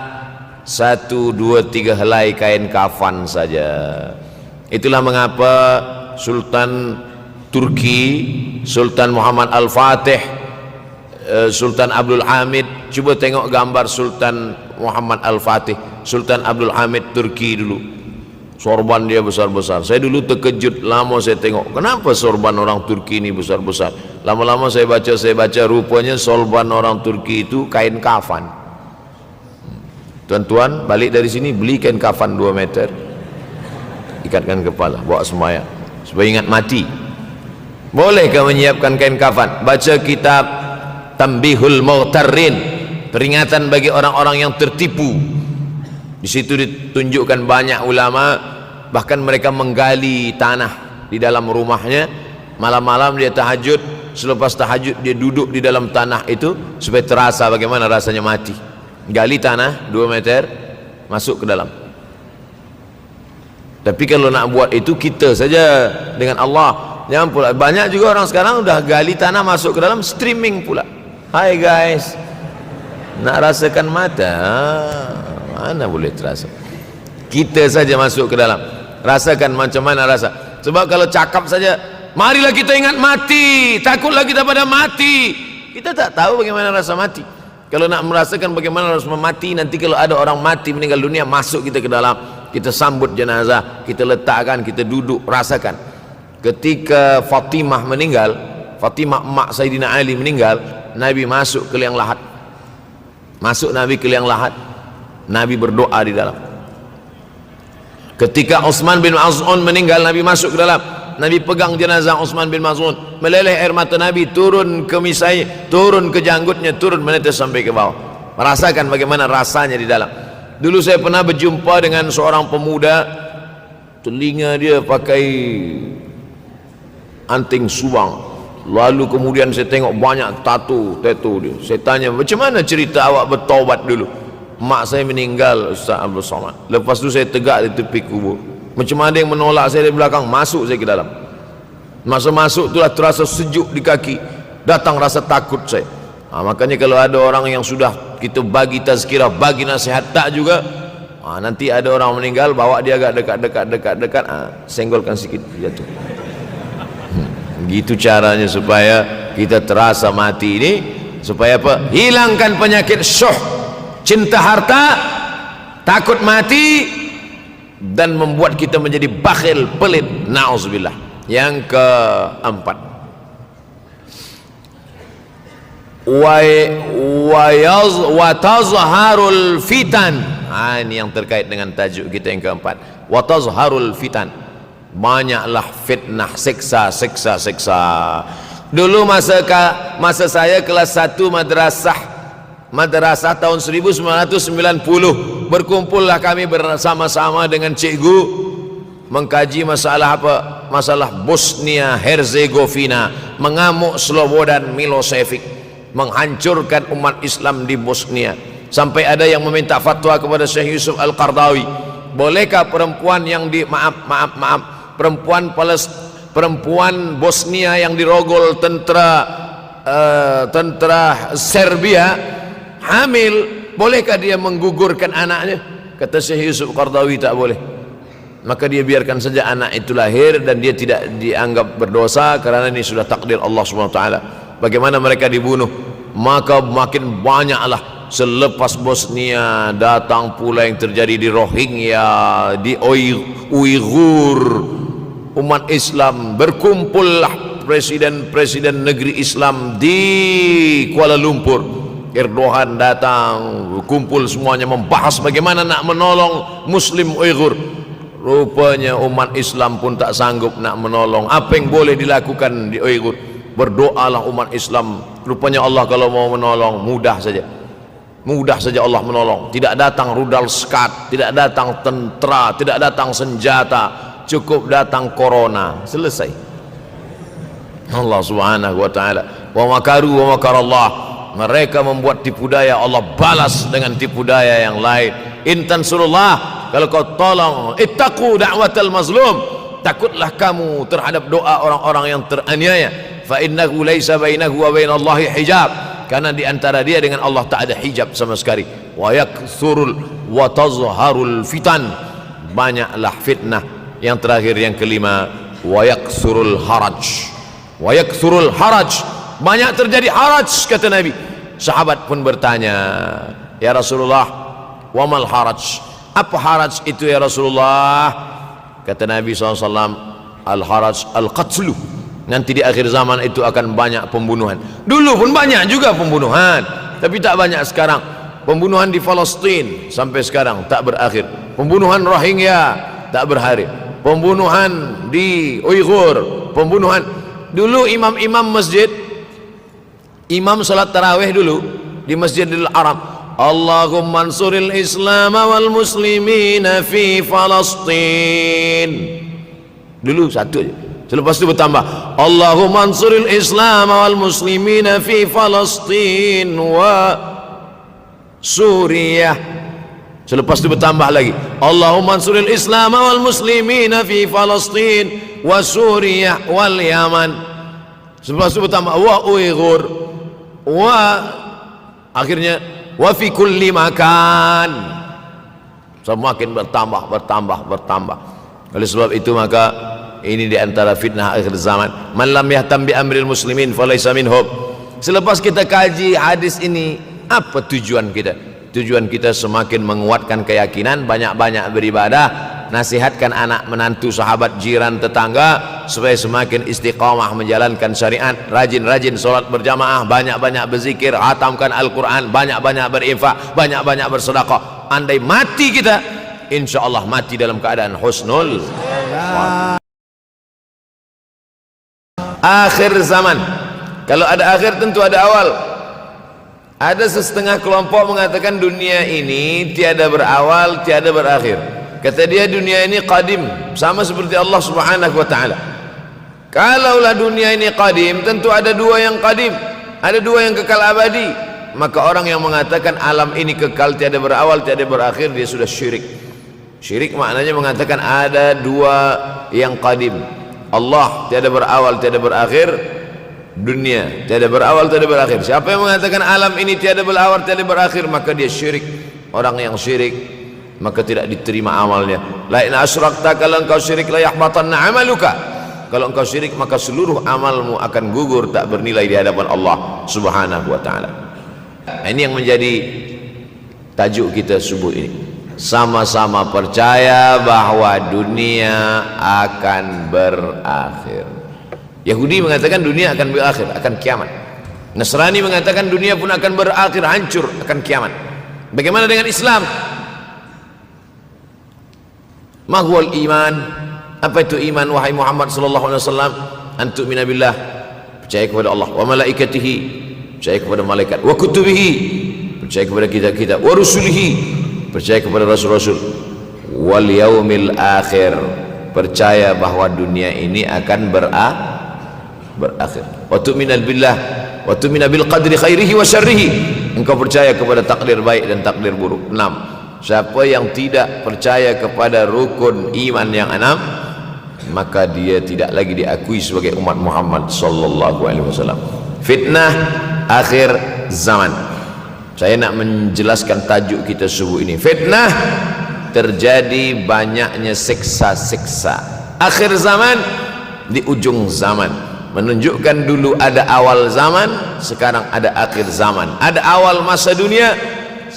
1, 2, 3 helai kain kafan saja. Itulah mengapa Sultan Turki, Sultan Muhammad Al-Fatih, Sultan Abdul Hamid, coba tengok gambar Sultan Muhammad Al-Fatih, Sultan Abdul Hamid Turki dulu. Sorban dia besar-besar. Saya dulu terkejut, lama saya tengok, kenapa sorban orang Turki ini besar-besar. Lama-lama saya baca, rupanya sorban orang Turki itu kain kafan. Tuan-tuan balik dari sini beli kain kafan 2 meter, ikatkan kepala, bawa sembahyang supaya ingat mati. Bolehkah menyiapkan kain kafan? Baca kitab Tanbihul Mughtarrin, peringatan bagi orang-orang yang tertipu. Di situ ditunjukkan banyak ulama, bahkan mereka menggali tanah di dalam rumahnya. Malam-malam dia tahajud, selepas tahajud dia duduk di dalam tanah itu supaya terasa bagaimana rasanya mati. Gali tanah 2 meter, masuk ke dalam. Tapi kalau nak buat itu kita saja dengan Allah. Jangan pula, banyak juga orang sekarang udah gali tanah masuk ke dalam, streaming pula. Hai guys, nak rasakan mata, mana boleh terasa. Kita saja masuk ke dalam, rasakan macam mana rasa. Sebab kalau cakap saja, marilah kita ingat mati, takutlah kita pada mati, kita tak tahu bagaimana rasa mati. Kalau nak merasakan bagaimana rasa mati, nanti kalau ada orang mati meninggal dunia, masuk kita ke dalam, kita sambut jenazah, kita letakkan, kita duduk, rasakan. Ketika Fatimah meninggal, Fatimah emak Sayyidina Ali meninggal, Nabi masuk ke liang lahat. Masuk Nabi ke liang lahat, Nabi berdoa di dalam. Ketika Utsman bin Maz'un meninggal, Nabi masuk ke dalam, Nabi pegang jenazah Utsman bin Maz'un, meleleh air mata Nabi turun ke misai, turun ke janggutnya, turun menetes sampai ke bawah. Merasakan bagaimana rasanya di dalam. Dulu saya pernah berjumpa dengan seorang pemuda, telinga dia pakai anting subang, lalu kemudian saya tengok banyak tato dia. Saya tanya, macam mana cerita awak bertaubat dulu? Mak saya meninggal, Ustaz Abdul Somad. Lepas tu saya tegak di tepi kubur. Macam ada yang menolak saya dari belakang, masuk saya ke dalam. Masa masuk itulah terasa sejuk di kaki, datang rasa takut saya. Makanya kalau ada orang yang sudah kita bagi tazkirah, bagi nasihat tak juga, nanti ada orang meninggal, bawa dia agak dekat, senggolkan sikit, jatuh. Gitu caranya supaya kita terasa mati ini, supaya apa? Hilangkan penyakit syuh, cinta harta, takut mati, dan membuat kita menjadi bakhil, pelit, na'udzubillah. Yang keempat, wa tazharul fitan. Ini yang terkait dengan tajuk kita yang keempat, wa tazharul fitan. Banyaklah fitnah, siksa. Dulu masa saya kelas 1 madrasah tahun 1990, berkumpullah kami bersama-sama dengan cikgu mengkaji masalah apa? Masalah Bosnia Herzegovina, mengamuk Slobodan Milosevic, menghancurkan umat Islam di Bosnia. Sampai ada yang meminta fatwa kepada Syekh Yusuf Al-Qardawi, bolehkah perempuan yang perempuan Bosnia yang dirogol tentara Serbia hamil, bolehkah dia menggugurkan anaknya? Kata Syekh Yusuf Qardawi, tak boleh. Maka dia biarkan saja anak itu lahir dan dia tidak dianggap berdosa karena ini sudah takdir Allah SWT. Bagaimana mereka dibunuh? Maka makin banyaklah selepas Bosnia datang pula yang terjadi di Rohingya, di Uighur. Umat Islam berkumpullah, presiden-presiden negeri Islam di Kuala Lumpur. Erdogan datang, kumpul semuanya membahas bagaimana nak menolong Muslim Uighur. Rupanya umat Islam pun tak sanggup nak menolong. Apa yang boleh dilakukan di Uighur? Berdoalah umat Islam. Rupanya Allah kalau mau menolong mudah saja Allah menolong. Tidak datang rudal skat, tidak datang tentera, tidak datang senjata, cukup datang corona, selesai. Allah Subhanahu wa taala, wa makaru wa makarallah. Mereka membuat tipu daya, Allah balas dengan tipu daya yang lain. In tansurullah, kalau kau tolong, ittaqu da'watal mazlum, takutlah kamu terhadap doa orang-orang yang teraniaya. Fa innahu laisa bainahu wa bainallahi hijab, karena di antara dia dengan Allah tak ada hijab sama sekali. Wa yakthurul wa tazharul fitan, banyaklah fitnah. Yang terakhir, yang kelima, wa yakthurul haraj. Wa yakthurul haraj, banyak terjadi haraj, kata Nabi. Sahabat pun bertanya, ya Rasulullah, wa mal haraj? Apa haraj itu ya Rasulullah? Kata Nabi SAW, al haraj al qatlu. Nanti di akhir zaman itu akan banyak pembunuhan. Dulu pun banyak juga pembunuhan, tapi tak banyak sekarang. Pembunuhan di Palestin sampai sekarang tak berakhir. Pembunuhan Rohingya tak berakhir. Pembunuhan di Uighur, pembunuhan. Dulu imam-imam masjid, imam salat tarawih dulu di Masjidil Haram, Allahumma ansuril Islam wal muslimina fi Palestin. Dulu satu aja, selepas itu bertambah, Allahumma ansuril Islam wal muslimina fi Palestin wa Suriah. Selepas itu bertambah lagi, Allahumma ansuril Islam wal muslimina fi Palestin wa Suriah wal Yaman. Selepas itu bertambah wa Uighur wa, akhirnya wa fi kulli makan. Semakin bertambah. Oleh sebab itu maka ini di antara fitnah akhir zaman. Man lam yahtam bi amril muslimin falaysa minhum. Selepas kita kaji hadis ini, apa tujuan kita? Tujuan kita semakin menguatkan keyakinan, banyak-banyak beribadah, nasihatkan anak menantu, sahabat, jiran, tetangga supaya semakin istiqamah menjalankan syariat, rajin-rajin solat berjamaah, banyak-banyak berzikir, hatamkan Al-Quran, banyak-banyak berinfak, banyak-banyak bersedekah. Andai mati kita, insyaallah mati dalam keadaan husnul akhir zaman. Kalau ada akhir tentu ada awal. Ada setengah kelompok mengatakan dunia ini tiada berawal, tiada berakhir. Kata dia dunia ini qadim, sama seperti Allah Subhanahu wa taala. Kalaulah dunia ini qadim, tentu ada dua yang qadim, ada dua yang kekal abadi. Maka orang yang mengatakan alam ini kekal, tiada berawal, tiada berakhir, dia sudah syirik. Syirik maknanya mengatakan ada dua yang qadim. Allah tiada berawal, tiada berakhir, dunia tiada berawal, tiada berakhir. Siapa yang mengatakan alam ini tiada berawal, tiada berakhir, maka dia syirik. Orang yang syirik maka tidak diterima amalnya. La in asyrakta, kalau engkau syirik la yahbatanna amaluka. Kalau engkau syirik maka seluruh amalmu akan gugur, tak bernilai di hadapan Allah Subhanahu wa taala. Ini yang menjadi tajuk kita subuh ini. Sama-sama percaya bahwa dunia akan berakhir. Yahudi mengatakan dunia akan berakhir, akan kiamat. Nasrani mengatakan dunia pun akan berakhir, hancur, akan kiamat. Bagaimana dengan Islam? Ma huwal iman? Apa itu iman wahai Muhammad sallallahu alaihi wasallam? An tu'mina billah, percaya kepada Allah, wa malaikatihi, percaya kepada malaikat, wa kutubihi, percaya kepada kitab-kitab, wa rusulihi, percaya kepada rasul-rasul, wal yaumil akhir, percaya bahwa dunia ini akan berakhir. Wa tu'mina billah wa tu'mina bil qadri khairihi wa syarrihi, engkau percaya kepada takdir baik dan takdir buruk. 6. Siapa yang tidak percaya kepada rukun iman yang 6, maka dia tidak lagi diakui sebagai umat Muhammad sallallahu alaihi wasallam. Fitnah akhir zaman. Saya nak menjelaskan tajuk kita subuh ini. Fitnah, terjadi banyaknya siksa-siksa. Akhir zaman, di ujung zaman. Menunjukkan dulu ada awal zaman, sekarang ada akhir zaman. Ada awal masa dunia,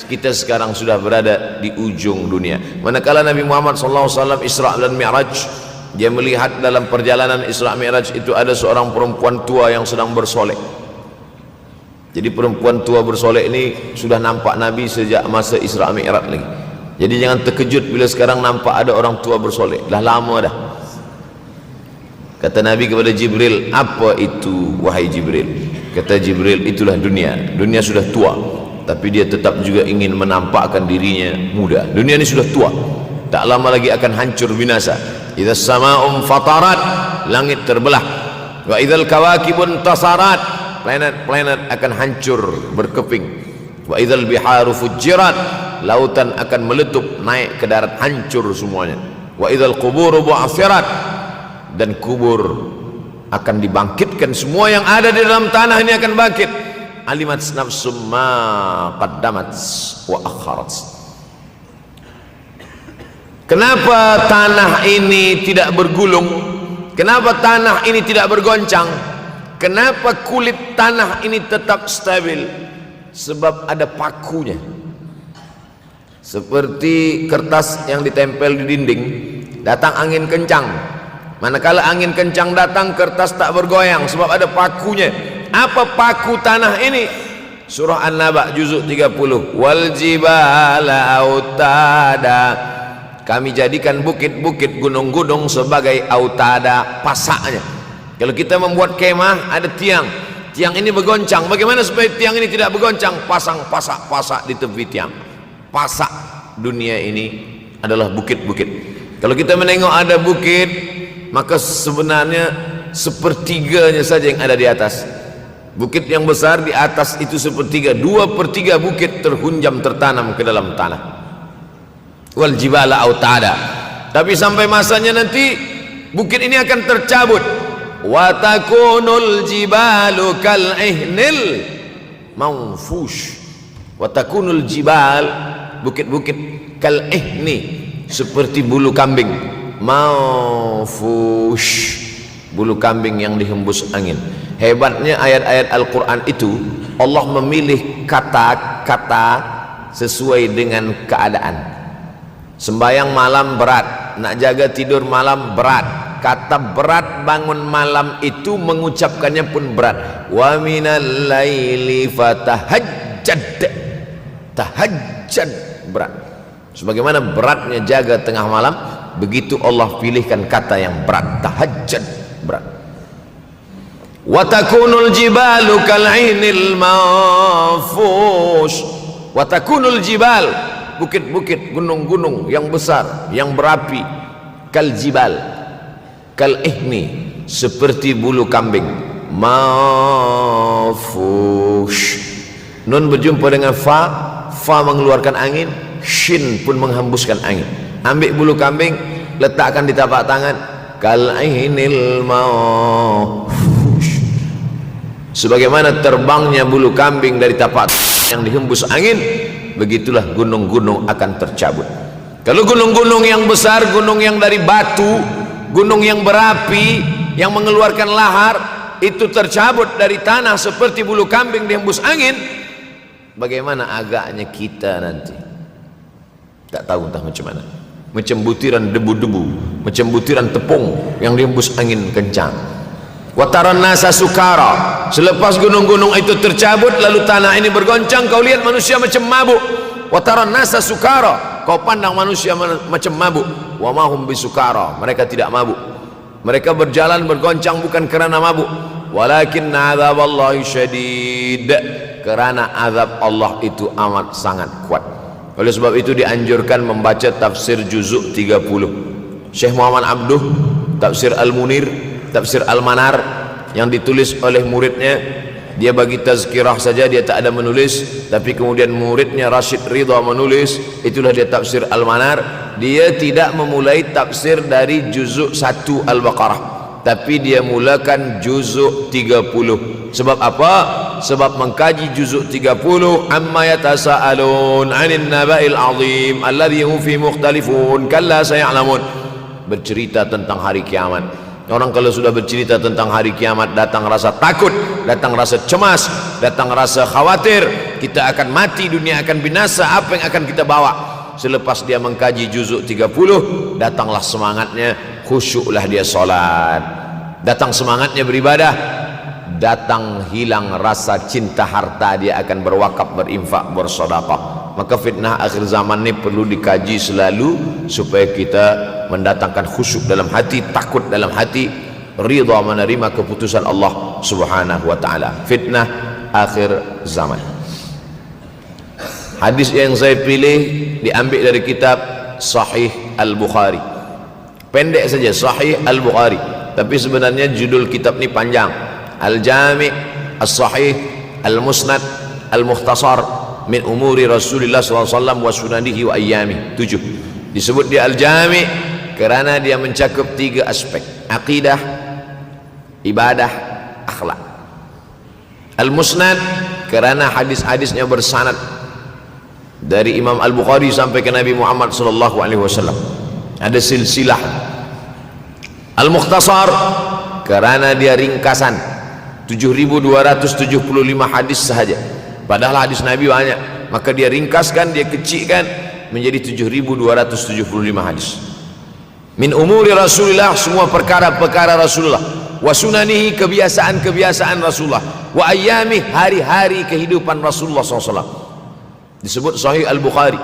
kita sekarang sudah berada di ujung dunia. Manakala Nabi Muhammad SAW Isra dan Mi'raj, dia melihat dalam perjalanan Isra Mi'raj itu ada seorang perempuan tua yang sedang bersolek. Jadi perempuan tua bersolek ini sudah nampak Nabi sejak masa Isra Mi'raj lagi. Jadi jangan terkejut bila sekarang nampak ada orang tua bersolek. Dah lama dah. Kata Nabi kepada Jibril, apa itu wahai Jibril? Kata Jibril, itulah dunia. Dunia sudah tua, tapi dia tetap juga ingin menampakkan dirinya muda. Dunia ini sudah tua, tak lama lagi akan hancur binasa. Idza sama'um fatarat, langit terbelah. Wa idzal kawakibun tasarat, planet-planet akan hancur berkeping. Wa idzal biharu fujirat, lautan akan meletup naik ke darat, hancur semuanya. Wa idzal quburu bu'athirat, dan kubur akan dibangkitkan. Semua yang ada di dalam tanah ini akan bangkit. Alimat nafsum ma qaddamat wa akharat. Kenapa tanah ini tidak bergulung? Kenapa tanah ini tidak bergoncang? Kenapa kulit tanah ini tetap stabil? Sebab ada pakunya. Seperti kertas yang ditempel di dinding, datang angin kencang, manakala angin kencang datang, kertas tak bergoyang sebab ada pakunya. Apa paku tanah ini? Surah An-Naba juzuk 30. Wal jibala autada, kami jadikan bukit-bukit, gunung-gunung sebagai autada, pasaknya. Kalau kita membuat kemah, ada tiang tiang ini bergoncang. Bagaimana supaya tiang ini tidak bergoncang? Pasang pasak-pasak di tepi tiang. Pasak dunia ini adalah bukit-bukit. Kalau kita menengok ada bukit, maka sebenarnya sepertiganya saja yang ada di atas. Bukit yang besar di atas itu sepertiga, 2/3 bukit terhunjam tertanam ke dalam tanah. Wal jibala autada. Tapi sampai masanya nanti bukit ini akan tercabut. Wa takunul jibalu kal ihnil manfush. Wa takunul jibal, bukit-bukit kal ihni, seperti bulu kambing. Manfush, bulu kambing yang dihembus angin. Hebatnya ayat-ayat Al-Quran itu, Allah memilih kata-kata sesuai dengan keadaan. Sembayang malam berat, nak jaga tidur malam berat. Kata berat bangun malam itu mengucapkannya pun berat. Wa minal laili fatahajjad, tahajjad berat. Sebagaimana beratnya jaga tengah malam, begitu Allah pilihkan kata yang berat, tahajjad berat. Wa takunul jibalu kal'inil manfush. Wa takunul jibal, bukit-bukit, gunung-gunung yang besar, yang berapi, kal jibal, kal ihni, seperti bulu kambing. Manfush, nun berjumpa dengan fa, fa mengeluarkan angin, shin pun menghembuskan angin. Ambil bulu kambing, letakkan di tapak tangan, kal ihnil manfush, sebagaimana terbangnya bulu kambing dari tapak yang dihembus angin, begitulah gunung-gunung akan tercabut. Kalau gunung-gunung yang besar, gunung yang dari batu, gunung yang berapi, yang mengeluarkan lahar, itu tercabut dari tanah seperti bulu kambing dihembus angin, bagaimana agaknya kita nanti? Tak tahu entah macam mana. Macam butiran debu-debu, macam butiran tepung yang dihembus angin kencang. Wataran nasa sukara, selepas gunung-gunung itu tercabut lalu tanah ini bergoncang, kau lihat manusia macam mabuk. Wataran nasa sukara, kau pandang manusia macam mabuk. Wa mahum bisukara, mereka tidak mabuk. Mereka berjalan bergoncang bukan kerana mabuk, walakin azaballahi syadid, kerana azab Allah itu amat sangat kuat. Oleh sebab itu dianjurkan membaca tafsir juzuk 30. Syekh Muhammad Abduh, tafsir Al-Munir, tafsir Al-Manar yang ditulis oleh muridnya, dia bagi tazkirah saja, dia tak ada menulis, tapi kemudian muridnya Rashid Ridha menulis, itulah dia tafsir Al-Manar. Dia tidak memulai tafsir dari juzuk 1 Al-Baqarah, tapi dia mulakan juzuk 30. Sebab apa? Sebab mengkaji juzuk 30, amma yatasaalun 'anil naba'il 'azim alladhi hum fi mukhtalifun kalla saya'lamun, bercerita tentang hari kiamat. Orang kalau sudah bercerita tentang hari kiamat, datang rasa takut, datang rasa cemas, datang rasa khawatir, kita akan mati, dunia akan binasa, apa yang akan kita bawa? Selepas dia mengkaji juzuk 30, datanglah semangatnya, khusyuklah dia solat, datang semangatnya beribadah, datang hilang rasa cinta harta, dia akan berwakaf, berinfak, bersedekah. Maka fitnah akhir zaman ini perlu dikaji selalu supaya kita mendatangkan khusyuk dalam hati, takut dalam hati, ridha menerima keputusan Allah Subhanahu wa taala. Fitnah akhir zaman. Hadis yang saya pilih diambil dari kitab Sahih Al-Bukhari. Pendek saja, Sahih Al-Bukhari, tapi sebenarnya judul kitab ini panjang. Al-Jami' As-Sahih Al-Musnad Al-Mukhtasar min umuri Rasulullah SAW wa sunanihi wa ayyami. 7. Disebut dia Al-Jami' kerana dia mencakup 3 aspek: akidah, ibadah, akhlak. Al-Musnad kerana hadis-hadisnya bersanad dari Imam Al-Bukhari sampai ke Nabi Muhammad SAW, ada silsilah. Al-Mukhtasar kerana dia ringkasan, 7.275 hadis sahaja, padahal hadis Nabi banyak, maka dia ringkaskan, dia kecilkan menjadi 7.275 hadis. Min umuri Rasulullah, semua perkara-perkara Rasulullah, wa sunanihi, kebiasaan-kebiasaan Rasulullah, wa ayyami, hari-hari kehidupan Rasulullah SAW. Disebut Sahih Al-Bukhari.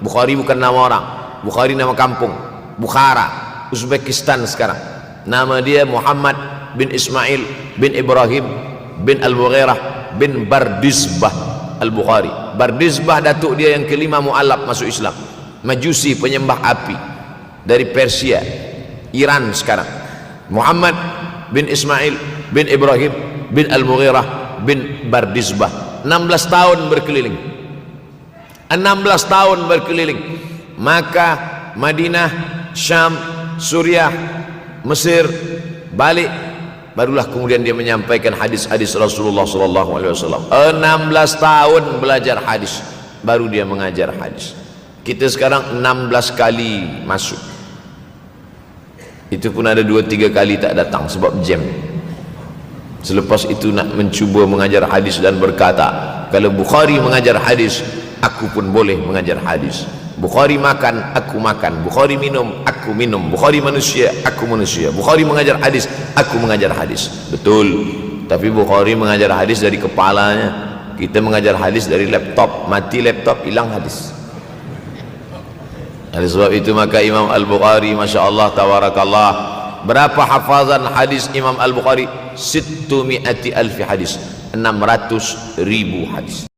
Bukhari bukan nama orang, Bukhari nama kampung, Bukhara, Uzbekistan sekarang. Nama dia Muhammad bin Ismail bin Ibrahim bin Al-Mughirah bin Bardizbah Al-Bukhari. Bardizbah datuk dia yang kelima mu'alaf masuk Islam, Majusi penyembah api dari Persia, Iran sekarang. Muhammad bin Ismail bin Ibrahim bin Al-Mughirah bin Bardizbah, 16 tahun berkeliling, 16 tahun berkeliling Makkah, Madinah, Syam, Suriah, Mesir, balik, barulah kemudian dia menyampaikan hadis-hadis Rasulullah SAW. 16 tahun belajar hadis, baru dia mengajar hadis. Kita sekarang 16 kali masuk, itu pun ada 2-3 kali tak datang sebab jam. Selepas itu nak mencuba mengajar hadis dan berkata, kalau Bukhari mengajar hadis, aku pun boleh mengajar hadis. Bukhari makan, aku makan. Bukhari minum, aku minum. Bukhari manusia, aku manusia. Bukhari mengajar hadis, aku mengajar hadis. Betul, tapi Bukhari mengajar hadis dari kepalanya, kita mengajar hadis dari laptop. Mati laptop, hilang hadis. Oleh sebab itu maka Imam Al-Bukhari, Masya Allah, Tabarakallah, berapa hafazan hadis Imam Al-Bukhari? 600,000 hadis, 600,000 hadis.